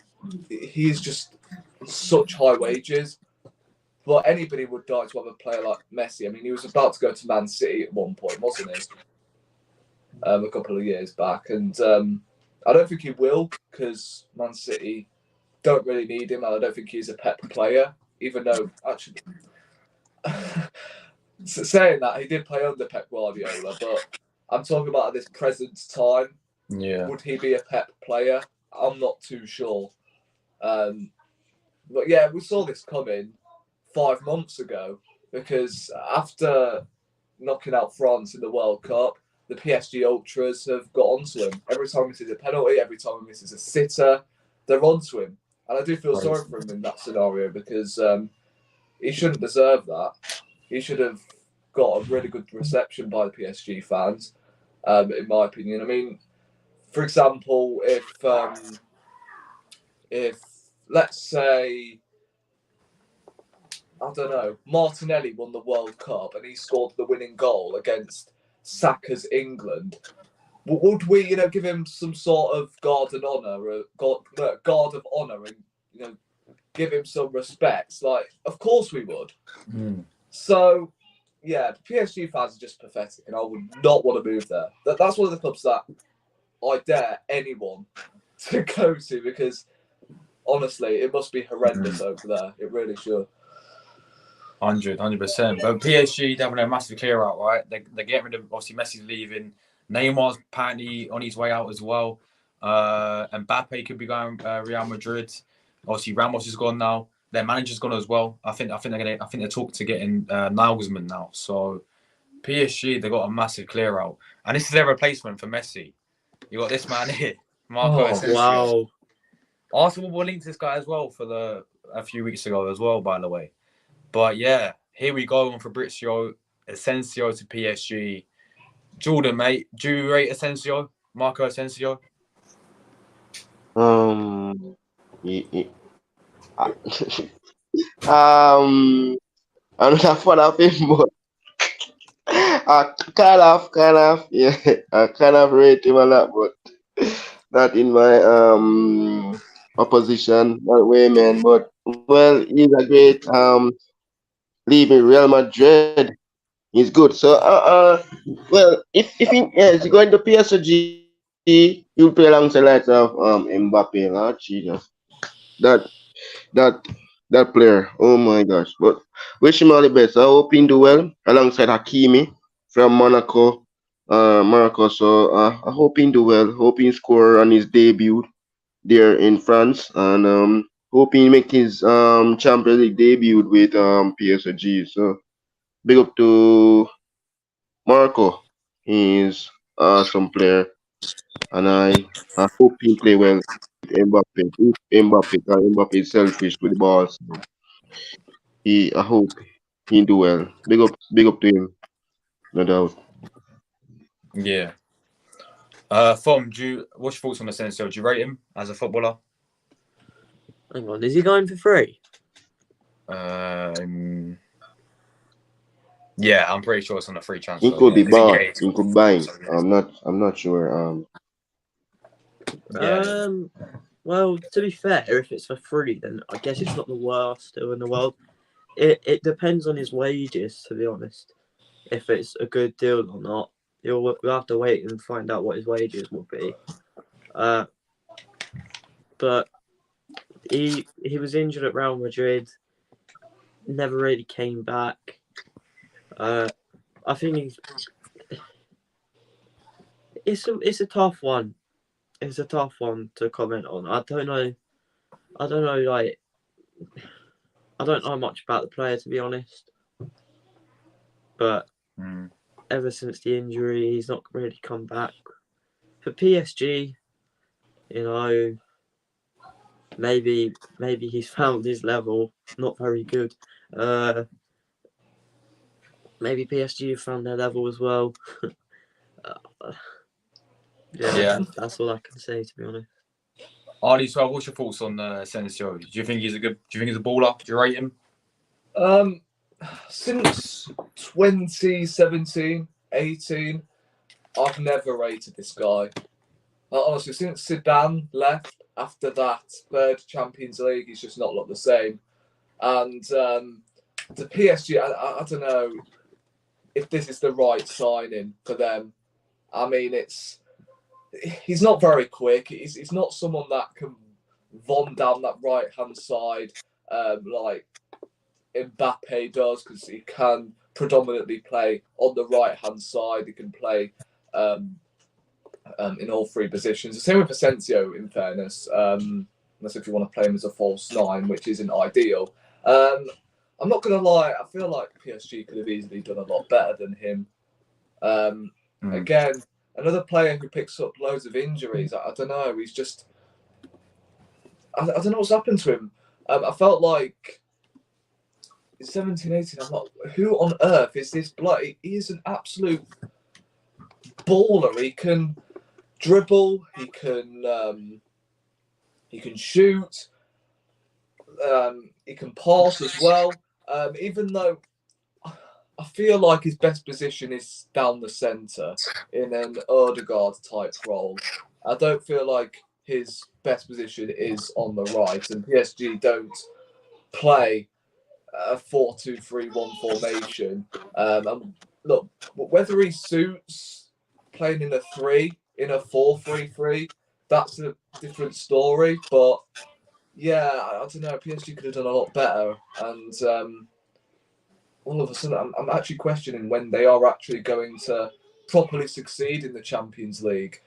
he's just such high wages. But anybody would die to have a player like Messi. I mean, he was about to go to Man City at one point, wasn't he? A couple of years back, and I don't think he will, because Man City don't really need him, and I don't think he's a Pep player, even though actually saying that, he did play under Pep Guardiola, but I'm talking about at this present time. Yeah. Would he be a Pep player? I'm not too sure. But yeah, we saw this coming 5 months ago, because after knocking out France in the World Cup, the PSG ultras have got onto him. Every time he misses a penalty, every time he misses a sitter, they're onto him. And I do feel sorry for him in that scenario, because he shouldn't deserve that. He should have got a really good reception by the PSG fans, in my opinion. I mean, for example, if let's say, I don't know, Martinelli won the World Cup and he scored the winning goal against Saka's England, would we, give him some sort of guard of honour, and give him some respect? Like, of course we would. So yeah, PSG fans are just pathetic, and I would not want to move there. That's one of the clubs that I dare anyone to go to, because honestly, it must be horrendous over there. It really should. 100%. But PSG, they're having a massive clear out, right? They're getting rid of, obviously, Messi's leaving. Neymar's apparently on his way out as well. Mbappe could be going Real Madrid. Obviously, Ramos is gone now. Their manager's gone as well. I think they're talking to getting Nagelsmann now. So PSG, they got a massive clear out, and this is their replacement for Messi. You got this man here, Marco Asensio. Wow. Arsenal were linked to this guy as well a few weeks ago as well, by the way. But yeah, here we go on Fabrizio Asensio to PSG. Jordan, mate, do you rate Asensio, Marco Asensio? He, I'm not a fan of him, but kind of, yeah, I kind of rate him a lot, but not in my opposition, not way, man. But well, he's a great leaving Real Madrid. He's good. So well, if he is going to PSG, he'll play alongside the likes of Mbappe. Lord Jesus, that that that player. Oh my gosh! But wish him all the best. I hope he do well alongside Hakimi from Monaco. Morocco. So I hope he do well. Hope he score on his debut there in France, and hope he make his Champions League debut with PSG. So big up to Marco. He's awesome player, and I hope he play well with Mbappe. If Mbappe, because Mbappe is selfish with the ball. So I hope he do well. Big up to him, no doubt. Yeah. What's your thoughts on Asensio? Do you rate him as a footballer? Hang on, is he going for free? Yeah, I'm pretty sure it's on a free transfer. He could be Is it? bought. Yeah, He could buy. I'm not sure. Yeah. Well, to be fair, if it's for free, then I guess it's not the worst deal in the world. It depends on his wages, to be honest. If it's a good deal or not, we'll have to wait and find out what his wages will be. But he was injured at Real Madrid, never really came back. I think it's a tough one. It's a tough one to comment on. I don't know. Like, I don't know much about the player, to be honest. But ever since the injury, he's not really come back. For PSG, maybe he's found his level. Not very good. Maybe PSG have found their level as well. Yeah, that's all I can say, to be honest. Ali, so what's your thoughts on Asensio? Do you think he's a baller? Do you rate him? Since 2017, 18, I've never rated this guy. Honestly, since Zidane left after that third Champions League, he's just not looked the same. And the PSG, I don't know if this is the right signing for them. I mean, he's not very quick. He's not someone that can von down that right-hand side like Mbappe does, because he can predominantly play on the right-hand side. He can play in all three positions. The same with Asensio, in fairness, unless if you want to play him as a false nine, which isn't ideal. I'm not going to lie, I feel like PSG could have easily done a lot better than him. Again, another player who picks up loads of injuries. I don't know, he's just... I don't know what's happened to him. I felt like... 17, 18, I'm like, who on earth is this bloke? He is an absolute baller. He can dribble, he can shoot, he can pass as well. Even though I feel like his best position is down the centre in an Odegaard type role, I don't feel like his best position is on the right, and PSG don't play a 4-2-3-1 formation. And look, whether he suits playing in a 4-3-3, that's a different story. But yeah, I don't know. PSG could have done a lot better, and all of a sudden, I'm actually questioning when they are actually going to properly succeed in the Champions League,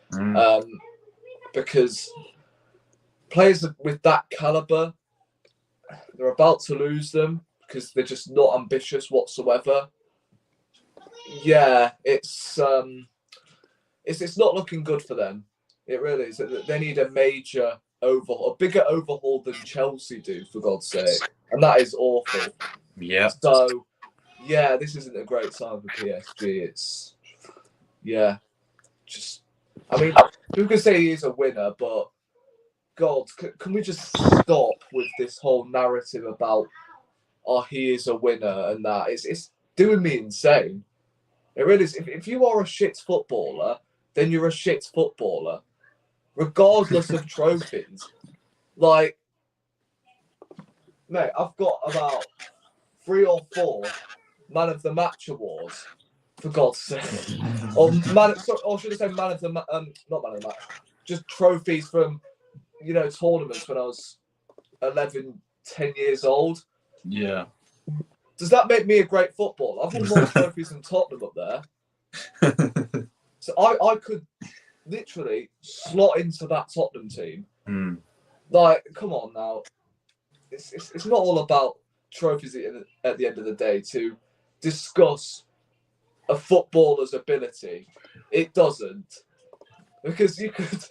because players with that caliber, they're about to lose them because they're just not ambitious whatsoever. Yeah, it's not looking good for them. It really is. They need a major overhaul, a bigger overhaul than Chelsea do, for God's sake, and that is awful. Yeah. So, yeah, this isn't a great time for PSG. It's just. I mean, people can say he's a winner, but God, can we just stop with this whole narrative about, oh, he is a winner and that? It's doing me insane. It really is. If you are a shit footballer, then you're a shit footballer, regardless of trophies. Like, mate, I've got about 3 or 4 Man of the Match awards, for God's sake. Or should I say not Man of the Match, just trophies from, tournaments when I was 11, 10 years old. Yeah. Does that make me a great footballer? I've won more trophies than Tottenham up there. So I could literally slot into that Tottenham team. Like, come on now. It's not all about trophies at the end of the day to discuss a footballer's ability. It doesn't. Because you could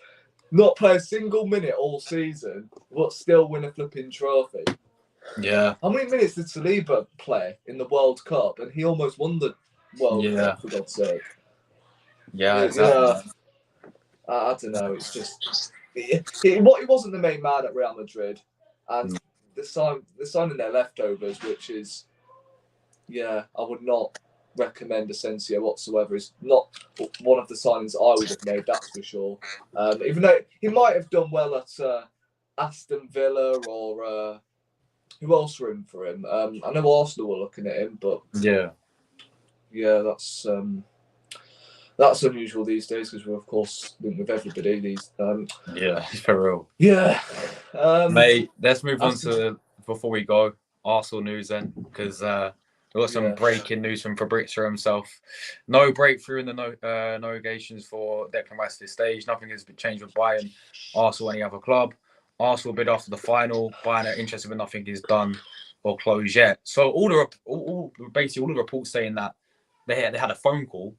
not play a single minute all season, but still win a flipping trophy. Yeah. How many minutes did Saliba play in the World Cup? And he almost won the World Cup, for God's sake. Yeah, exactly. I don't know. It's just he wasn't the main man at Real Madrid, and the signing their leftovers, which is, I would not recommend Asensio whatsoever. Is not one of the signings I would have made, that's for sure. Even though he might have done well at Aston Villa or who else were in for him? I know Arsenal were looking at him, but that's unusual these days because we're of course linked with everybody. These for real. Yeah, mate. Let's move on to before we go Arsenal news then, because we got some breaking news from Fabrizio himself. No breakthrough in the negotiations for Declan Rice at this stage. Nothing has been changed with Bayern, Arsenal, or any other club. Arsenal bid after the final. Bayern are interested, but nothing is done or closed yet. So basically all the reports saying that they had a phone call.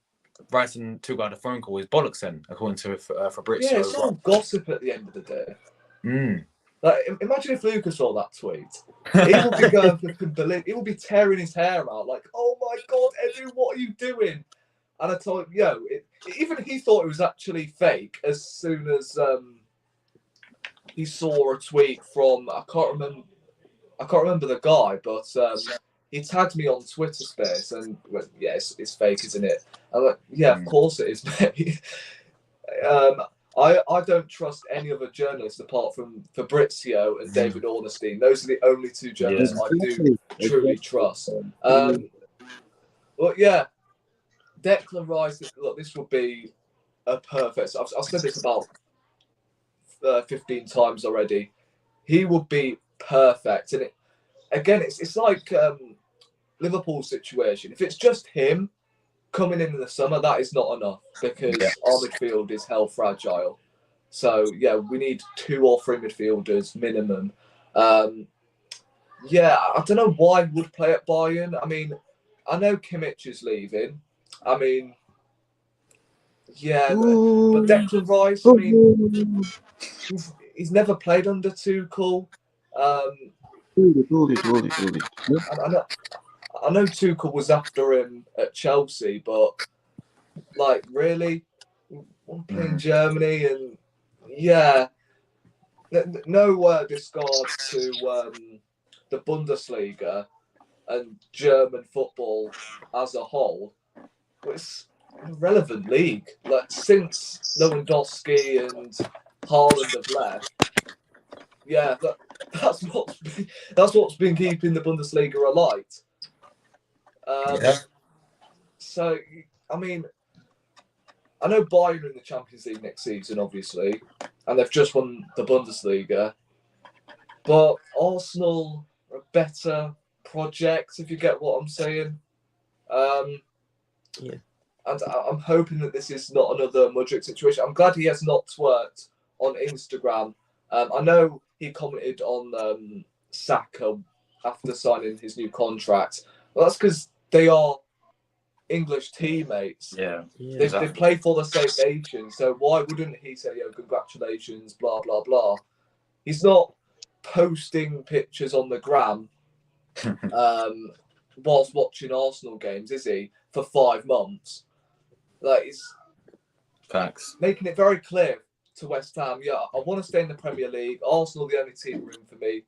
Rice and Tuchel had a phone call is bollocks then, according to Fabrizio. Yeah, it's all gossip at the end of the day. Like, imagine if Lucas saw that tweet. He would be going flipping balloon. He would be tearing his hair out, like, "Oh my God, Edu, what are you doing?" And I told him, even he thought it was actually fake as soon as he saw a tweet from I can't remember the guy, but he tagged me on Twitter Space and went, "Yeah, it's fake, isn't it?" I'm like, "Yeah, of course it is, mate." I don't trust any other journalist apart from Fabrizio and David Ornstein. Those are the only 2 journalists I do truly trust. But yeah, Declan Rice. Look, this would be a perfect. I've said this about 15 times already. He would be perfect, and it's like Liverpool's situation. If it's just him coming in the summer, that is not enough because our midfield is hell fragile. So we need 2 or 3 midfielders minimum. I don't know why he would play at Bayern. I mean, I know Kimmich is leaving. I mean, but Declan Rice. I mean, he's never played under Tuchel. I know Tuchel was after him at Chelsea, but like, really, want to play in Germany and no discard to the Bundesliga and German football as a whole. It's a relevant league. Like, since Lewandowski and Haaland have left, that's what's been keeping the Bundesliga alight. Yeah. So, I mean, I know Bayern are in the Champions League next season, obviously, and they've just won the Bundesliga. But Arsenal are a better project, if you get what I'm saying. Yeah. And I'm hoping that this is not another Mudryk situation. I'm glad he has not twerked on Instagram. I know he commented on Saka after signing his new contract. Well, that's because they are English teammates. Yeah. They play for the same nation. So why wouldn't he say, congratulations, blah, blah, blah. He's not posting pictures on the gram whilst watching Arsenal games, is he? For 5 months. Like, it's Facts. making it very clear to West Ham, I want to stay in the Premier League. Arsenal, the only team room for me.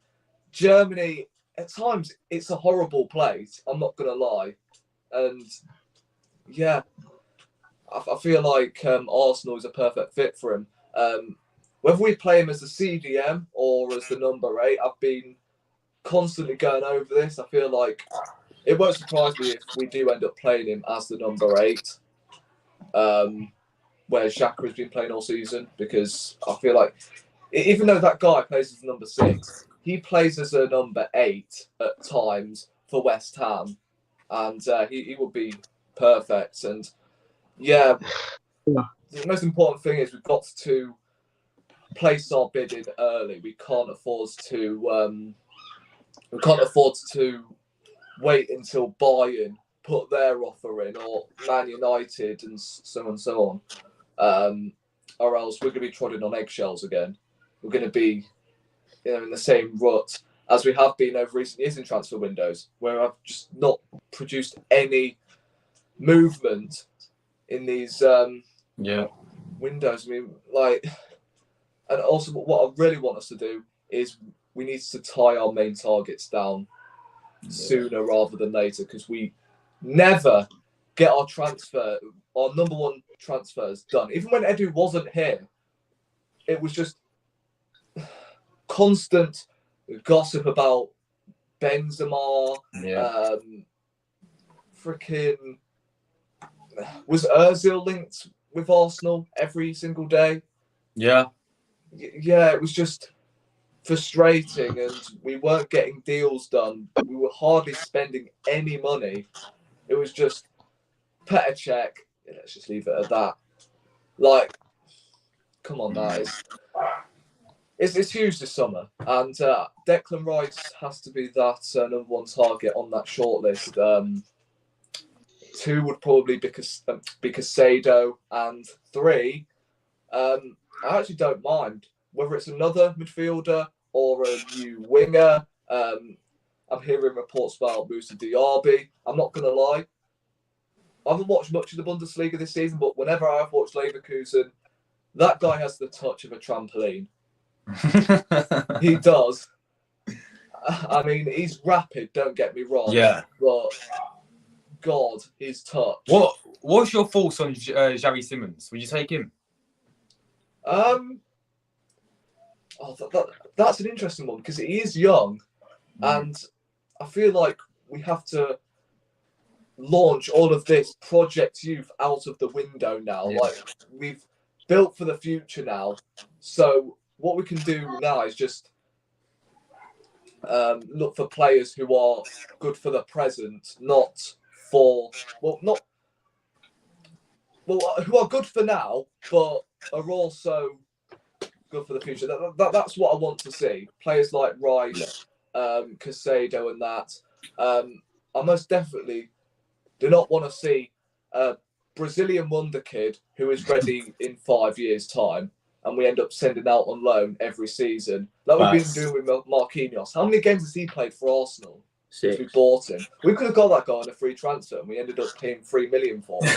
Germany, at times, it's a horrible place. I'm not going to lie. And, yeah, I feel like Arsenal is a perfect fit for him. Whether we play him as a CDM or as the number 8, I've been constantly going over this. I feel like it won't surprise me if we do end up playing him as the number 8. Where Xhaka has been playing all season, because I feel like even though that guy plays as number 6, he plays as a number 8 at times for West Ham, and he would be perfect. And the most important thing is we've got to place our bid in early. We can't afford to wait until Bayern put their offer in, or Man United, and so on. Or else we're going to be trotting on eggshells again. We're going to be, in the same rut as we have been over recent years in transfer windows, where I've just not produced any movement in these windows. I mean, and also what I really want us to do is we need to tie our main targets down sooner rather than later, because we never get our number 1 transfers done. Even when Edu wasn't here, it was just constant gossip about Benzema. Freaking was Ozil linked with Arsenal every single day? Yeah, it was just frustrating, and we weren't getting deals done. We were hardly spending any money. It was just Petr Cech. Let's just leave it at that. Like, come on, guys. It's huge this summer, and Declan Rice has to be that number 1 target on that shortlist. 2 would probably be Casado, and 3, I actually don't mind whether it's another midfielder or a new winger. I'm hearing reports about Moussa Diaby. I'm not going to lie. I haven't watched much of the Bundesliga this season, but whenever I've watched Leverkusen, that guy has the touch of a trampoline. He does. I mean, he's rapid, don't get me wrong. Yeah. But, God, his touch. What's your thoughts on Xavi Simons? Would you take him? That's an interesting one, because he is young, and I feel like we have to launch all of this Project Youth out of the window now. Yeah. Like, we've built for the future now. So what we can do now is just look for players who are good for the present, who are good for now, but are also good for the future. That's what I want to see. Players like Rice, Casado, and that. I most definitely do not want to see a Brazilian wonder kid who is ready in 5 years' time, and we end up sending out on loan every season. Like we've been doing with Marquinhos. How many games has he played for Arsenal? 6. Since we bought him. We could have got that guy on a free transfer, and we ended up paying $3 million for him.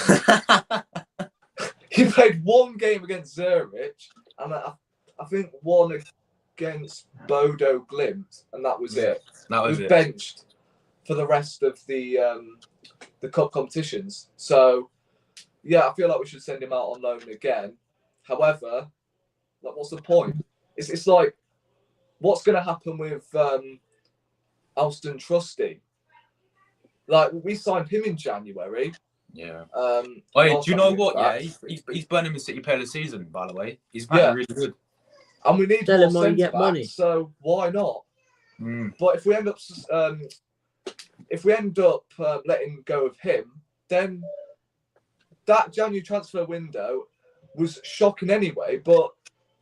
He played 1 game against Zurich, and I think 1 against Bodo Glimt, and that was it. That was it. Benched for the rest of the cup competitions. So, yeah, I feel like we should send him out on loan again. However, what's the point? It's like what's going to happen with Alston Trusty? Like, we signed him in January. Yeah. Wait, do you know what? Yeah, he's Birmingham City Player of the Season, by the way. He's really good. And we need Tell more him why you get centre money. backs, so why not? Mm. But if we end up letting go of him, then that January transfer window was shocking anyway. But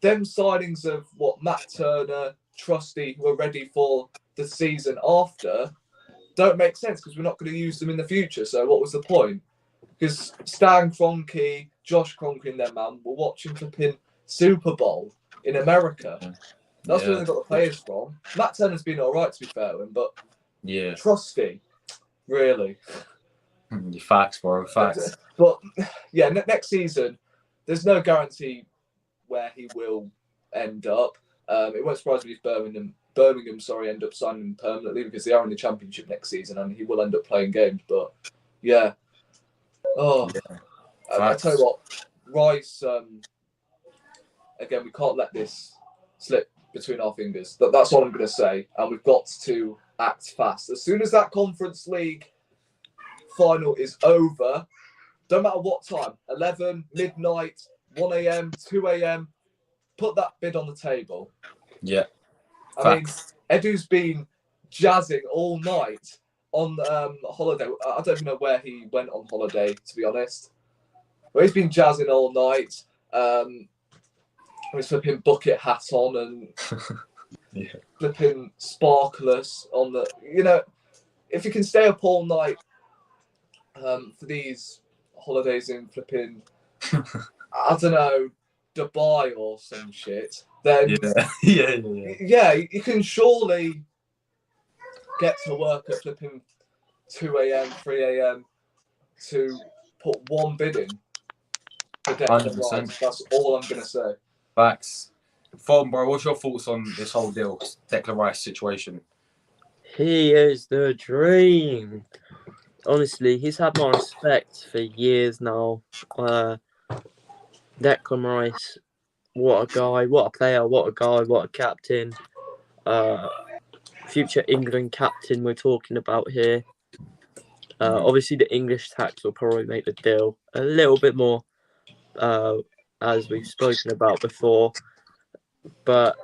them signings of Matt Turner, Trusty, who are ready for the season after, don't make sense because we're not going to use them in the future. So what was the point? Because Stan Kroenke, Josh Kroenke and their man were watching flipping Super Bowl in America. That's where they got the players from. Matt Turner's been all right, to be fair to him, but Trusty, really. Facts, bro, facts. But yeah, next season, there's no guarantee where he will end up. It won't surprise me if Birmingham end up signing him permanently because they are in the Championship next season and he will end up playing games. But yeah, I tell you what, Rice. Again, we can't let this slip between our fingers. That's all I'm going to say, and we've got to act fast. As soon as that Conference League final is over, don't matter what time, 11, midnight, 1 a.m., 2 a.m., put that bid on the table. Yeah. I mean, Edu's been jazzing all night on holiday. I don't even know where he went on holiday, to be honest. But he's been jazzing all night. He's flipping bucket hat on and flipping sparklers on the... You know, if you can stay up all night for these holidays in flipping, I don't know, Dubai or some shit, then you can surely get to work at flipping 2 a.m., 3 a.m. to put one bid in for Declan Rice. That's all I'm going to say. Facts. Fulham, bro, what's your thoughts on this whole deal, Declan Rice situation? He is the dream. Honestly, he's had my respect for years now. Declan Rice, what a guy, what a player, what a guy, what a captain. Future England captain we're talking about here. Obviously, the English tax will probably make the deal a little bit more, as we've spoken about before. But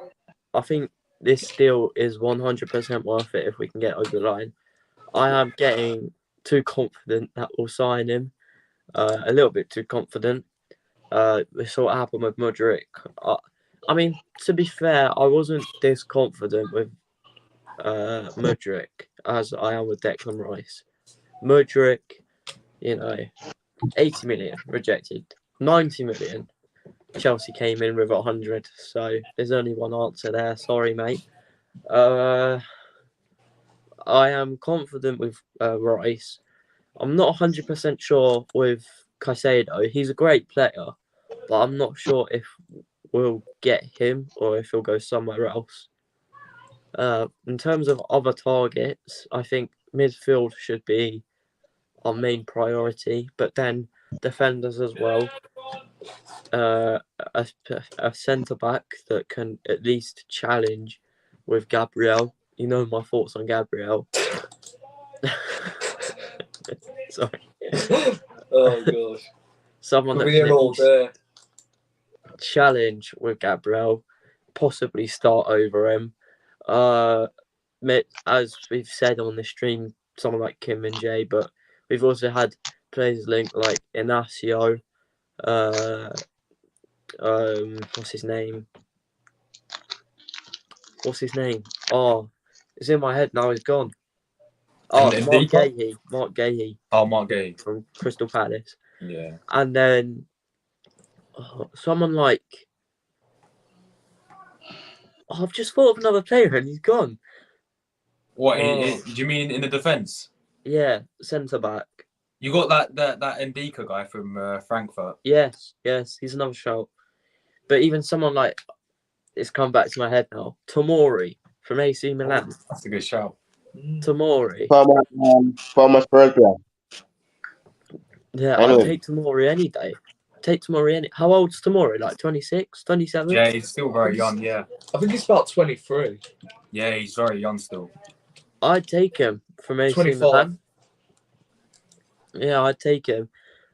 I think this deal is 100% worth it if we can get over the line. I am getting too confident that we'll sign him. A little bit too confident. We saw what happened with Madrid. I mean, to be fair, I wasn't this confident with Madrid as I am with Declan Rice. Madrid, 80 million rejected, 90 million. Chelsea came in with 100, so there's only one answer there. Sorry, mate. I am confident with Rice. I'm not 100% sure with Caicedo. He's a great player, but I'm not sure if we'll get him or if he'll go somewhere else. In terms of other targets, I think midfield should be our main priority, but then defenders as well. A centre-back that can at least challenge with Gabriel. You know my thoughts on Gabriel. Sorry. Oh, gosh. Someone that can at least challenge with Gabriel, possibly start over him. As we've said on the stream, someone like Kim and Jay, but we've also had players linked like Inacio. What's his name? Oh, it's in my head now. He's gone. Oh, Mark Gahey. Oh, Mark Gahey from Crystal Palace. Yeah. And then someone like... I've just thought of another player and he's gone. What? Do you mean in the defence? Yeah, centre back. You got that Ndika guy from Frankfurt. Yes, he's another shout. But even someone like... It's come back to my head now. Tomori from AC Milan. Oh, that's a good shout. Tomori. Former Spurs player. Yeah, I'd take Tomori any day. Take Tomori in it. How old's Tomori? Like 26, 27? Yeah, he's still very young. Yeah, I think he's about 23. yeah, he's very young still. I'd take him from AC 25. Milan. Yeah, I'd take him.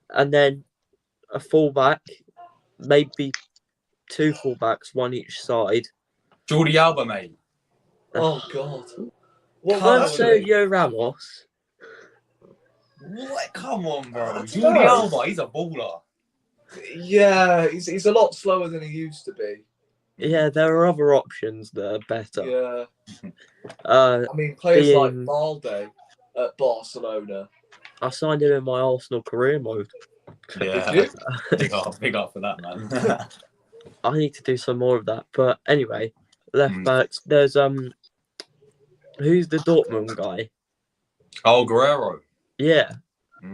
And then a fullback, maybe 2 fullbacks, one each side. Jordi Alba, mate. Oh, God. What Come was on. it? Sergio Ramos. What? Come on, bro. I don't Jordi know. Alba, he's a baller. Yeah, he's a lot slower than he used to be. Yeah, there are other options that are better. Yeah. I I mean, players like Being- Balde at Barcelona. signed him in my Arsenal career mode. Yeah, Did big up for that, man. I need to do some more of that. But anyway, left Mm. backs. There's who's the Dortmund guy? Oh, Guerrero. Yeah,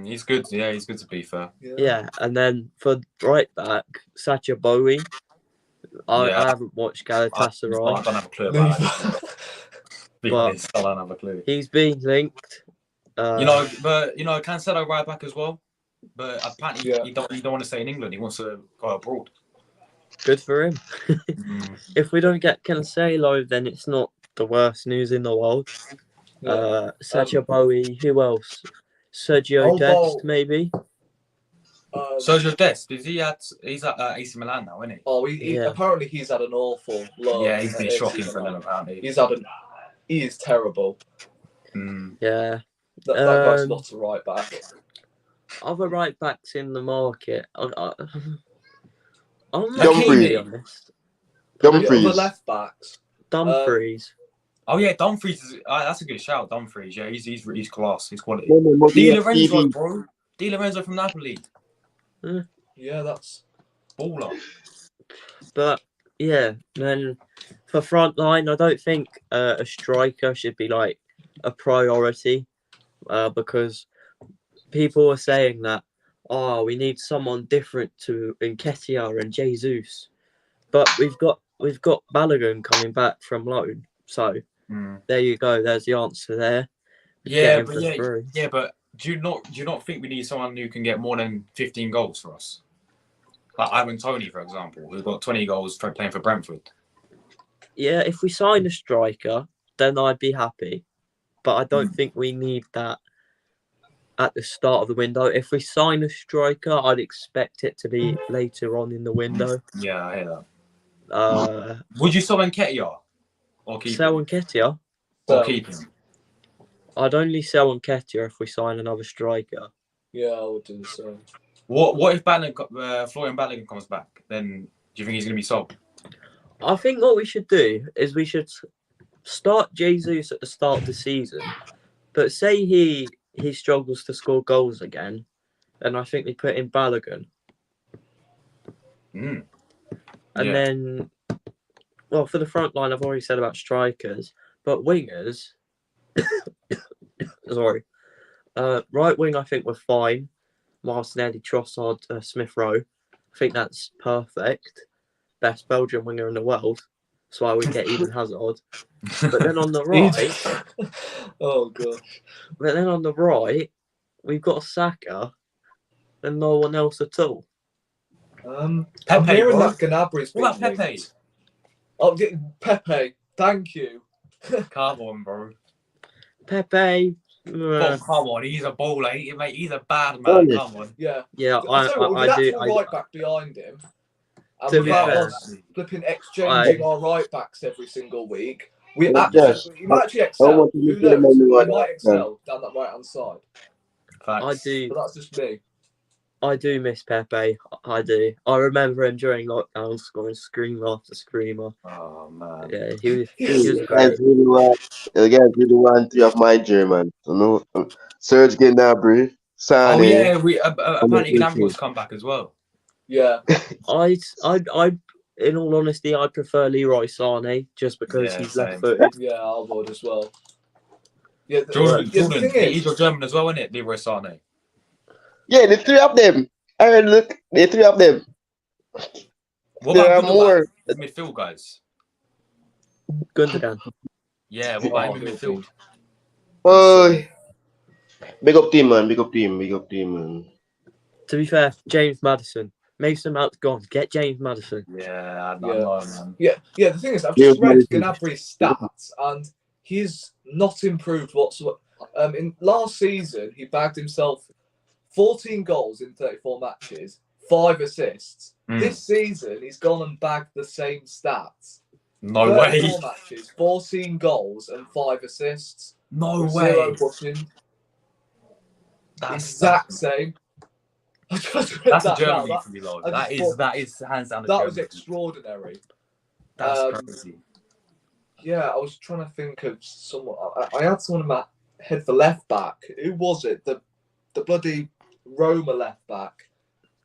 He's good. Yeah, he's good to be fair. yeah. And then for right back, Sacha Bowie. I haven't watched I Galatasaray. don't have a clue about that. Be But- honest, I don't have a clue. He's been linked. Cancelo right back as well. But apparently, Yeah. he don't want to stay in England. He wants to go abroad. Good for him. Mm. If we don't get Cancelo, then it's not the worst news in the world. Yeah. Sacha Bowie. Who else? Sergio Oh, Dest, Ball. maybe. Sergio Dest, he's at AC Milan now, isn't he? Oh, he Yeah. apparently he's had an awful low. Yeah, he's been at shocking AC for them Milan. apparently. He is terrible. Mm. Yeah. That guy's Um, not a right back. Other right backs in the market. I'm not Dumfries. really honest. The Dumfries. other left backs. Dumfries. Oh yeah, Dumfries. That's a good shout. Dumfries. Yeah, he's class. He's quality. No, Di Lorenzo, TV. bro. Di Lorenzo from Napoli. Yeah, that's. Baller. But yeah, then for front line, I don't think a striker should be like a priority because people are saying that we need someone different to Nketiah and Jesus, but we've got Balogun coming back from loan, so there you go. There's the answer there. Yeah, Get him but for free. yeah, but do you not think we need someone who can get more than 15 goals for us? Like Ivan Toney, for example, who got 20 goals playing for Brentford. Yeah, if we sign a striker, then I'd be happy. But I don't think we need that at the start of the window. If we sign a striker, I'd expect it to be later on in the window. Yeah, I hear that. Would you sell Nketiah or keep Sell him? Nketiah. Or keep him? I'd only sell Nketiah if we sign another striker. Yeah, I would do the same. What if Florian Balogun comes back? Then do you think he's going to be sold? I think what we should do is we should start Jesus at the start of the season. But say he struggles to score goals again, then I think we put in Balogun. And then, well, for the front line, I've already said about strikers, but wingers, sorry, right wing, I think we're fine. Martinelli, Trossard, Smith Rowe. I think that's perfect. Best Belgian winger in the world. That's why we get Eden Hazard. But then on the right, oh gosh. But then on the right, we've got Saka and no one else at all. I'm Pepe, hearing bro. that Gnabry's been What about Pepe? linked. Oh, Pepe. Thank you. Come on, bro. Pepe. Oh, come on, he's a baller, mate. He's a bad man. Come on. Yeah. Yeah, I tell you what, with I an do. actual right back behind him, and To be without fair, us flipping exchanging our right backs every single week, he might actually I excel. want to Who look at him knows? on the He right. might excel down that right hand side. I do. But that's just me. I do miss Pepe. I do. I remember him during lockdown scoring screamer after screamer. Oh man. Yeah, he was You great. guys really want to have my German. You know, Serge Gnabry, Sane. Oh yeah, we apparently Gnabry's come back as well. Yeah. I, in all honesty, I prefer Leroy Sane just because Yeah, he's same. left-footed. Yeah, I would as well. Yeah, Jordan, the thing is, he's your German as well, isn't it? Leroy Sane. Yeah, the three of them. I heard, look, the three of them. What There about are more. the midfield guys? Gundogan. Yeah, what about him in midfield? Oh, big up team, man. Big up team, man. To be fair, James Maddison. Mason Mount's gone. Get James Maddison. Yeah, I Yeah. know, man. Yeah. The thing is, I've Yeah, just read Madison. Gnabry's stats, and he's not improved whatsoever. In last season, he bagged himself 14 goals in 34 matches, 5 assists. This season, he's gone and bagged the same stats. No 34 way. matches, 14 goals and 5 assists. No with way. 0 pushing. Exact same. I just read That's a that German now. league for me, Lord. I just That thought is hands down a that German was league. extraordinary. That's crazy. Yeah, I was trying to think of someone. I had someone in my head for left back. Who was it? The bloody Roma left back.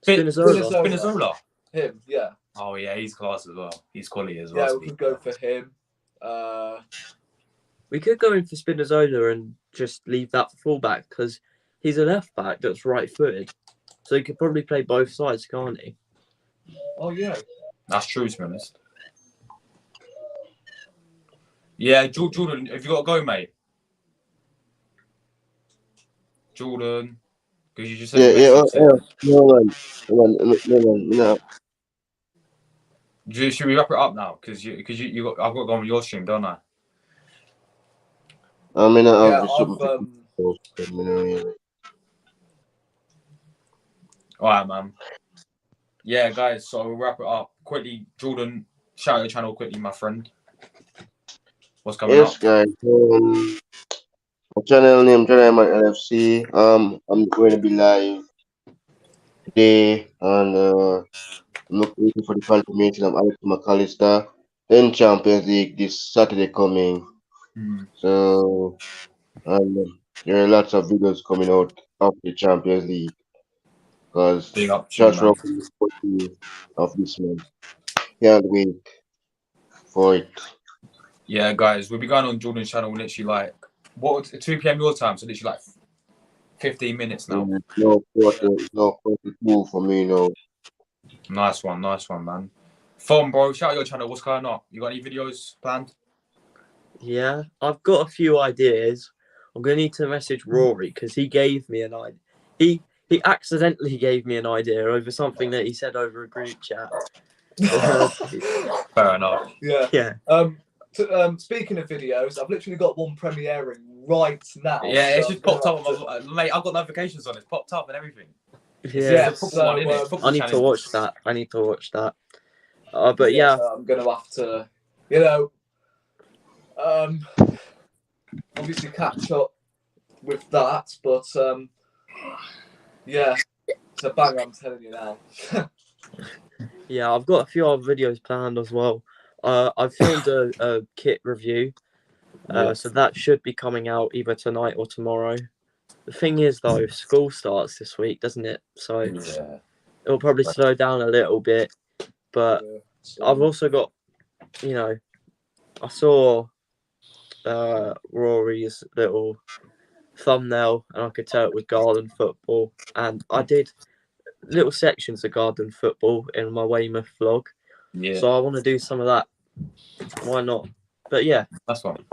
Spinazzola. Him, yeah. Oh yeah, he's class as well. He's quality as Yeah, well. we could go for him. We could go in for Spinazzola and just leave that for fullback because he's a left back that's right-footed, so he could probably play both sides, can't he? Oh yeah. That's true, to be honest. Yeah, Jordan, have you got to go, mate? Jordan, because you just said No, man. Should we wrap it up now? Because you got, I've got to go on your stream, don't I? I mean, Yeah, All right, man. Yeah, guys. So we'll wrap it up quickly. Jordan, shout out your channel quickly, my friend. What's coming up? Yes, guys. My channel name Jeremiah LFC. I'm going to be live today, and I'm looking for the confirmation of Alex McAllister. Then Champions League this Saturday coming. So, there are lots of videos coming out of the Champions League because Big up to just you, man. of this month. Can't wait for it. Yeah, guys, we'll be going on Jordan's channel literally like 2 p.m. your time, so literally like 15 minutes now. No 42 for me, no. Nice one, man. Phone, bro, shout out your channel. What's going on? You got any videos planned? Yeah, I've got a few ideas. I'm going to need to message Rory because he gave me an idea. He accidentally gave me an idea over something that he said over a group chat. Fair enough. Yeah. Speaking of videos, I've literally got one premiering right now. Yeah, it's just popped up on my... Mate, I've got notifications on it. It's popped up and everything. Yeah, so, I need to watch that. But so I'm going to have to, obviously catch up with that. But, yeah, it's a banger, I'm telling you now. Yeah, I've got a few other videos planned as well. I've filmed a kit review, so that should be coming out either tonight or tomorrow. The thing is, though, school starts this week, doesn't it? So it'll probably slow down a little bit. But I've also got, I saw Rory's little thumbnail, and I could tell it was garden football. And I did little sections of garden football in my Weymouth vlog. Yeah. So I want to do some of that. Why not? But yeah. That's fine.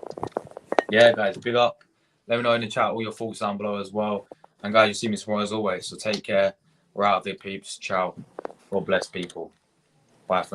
Yeah, guys, big up. Let me know in the chat all your thoughts down below as well. And guys, you see me tomorrow as always. So take care. We're out of there, peeps. Ciao. God bless people. Bye for now.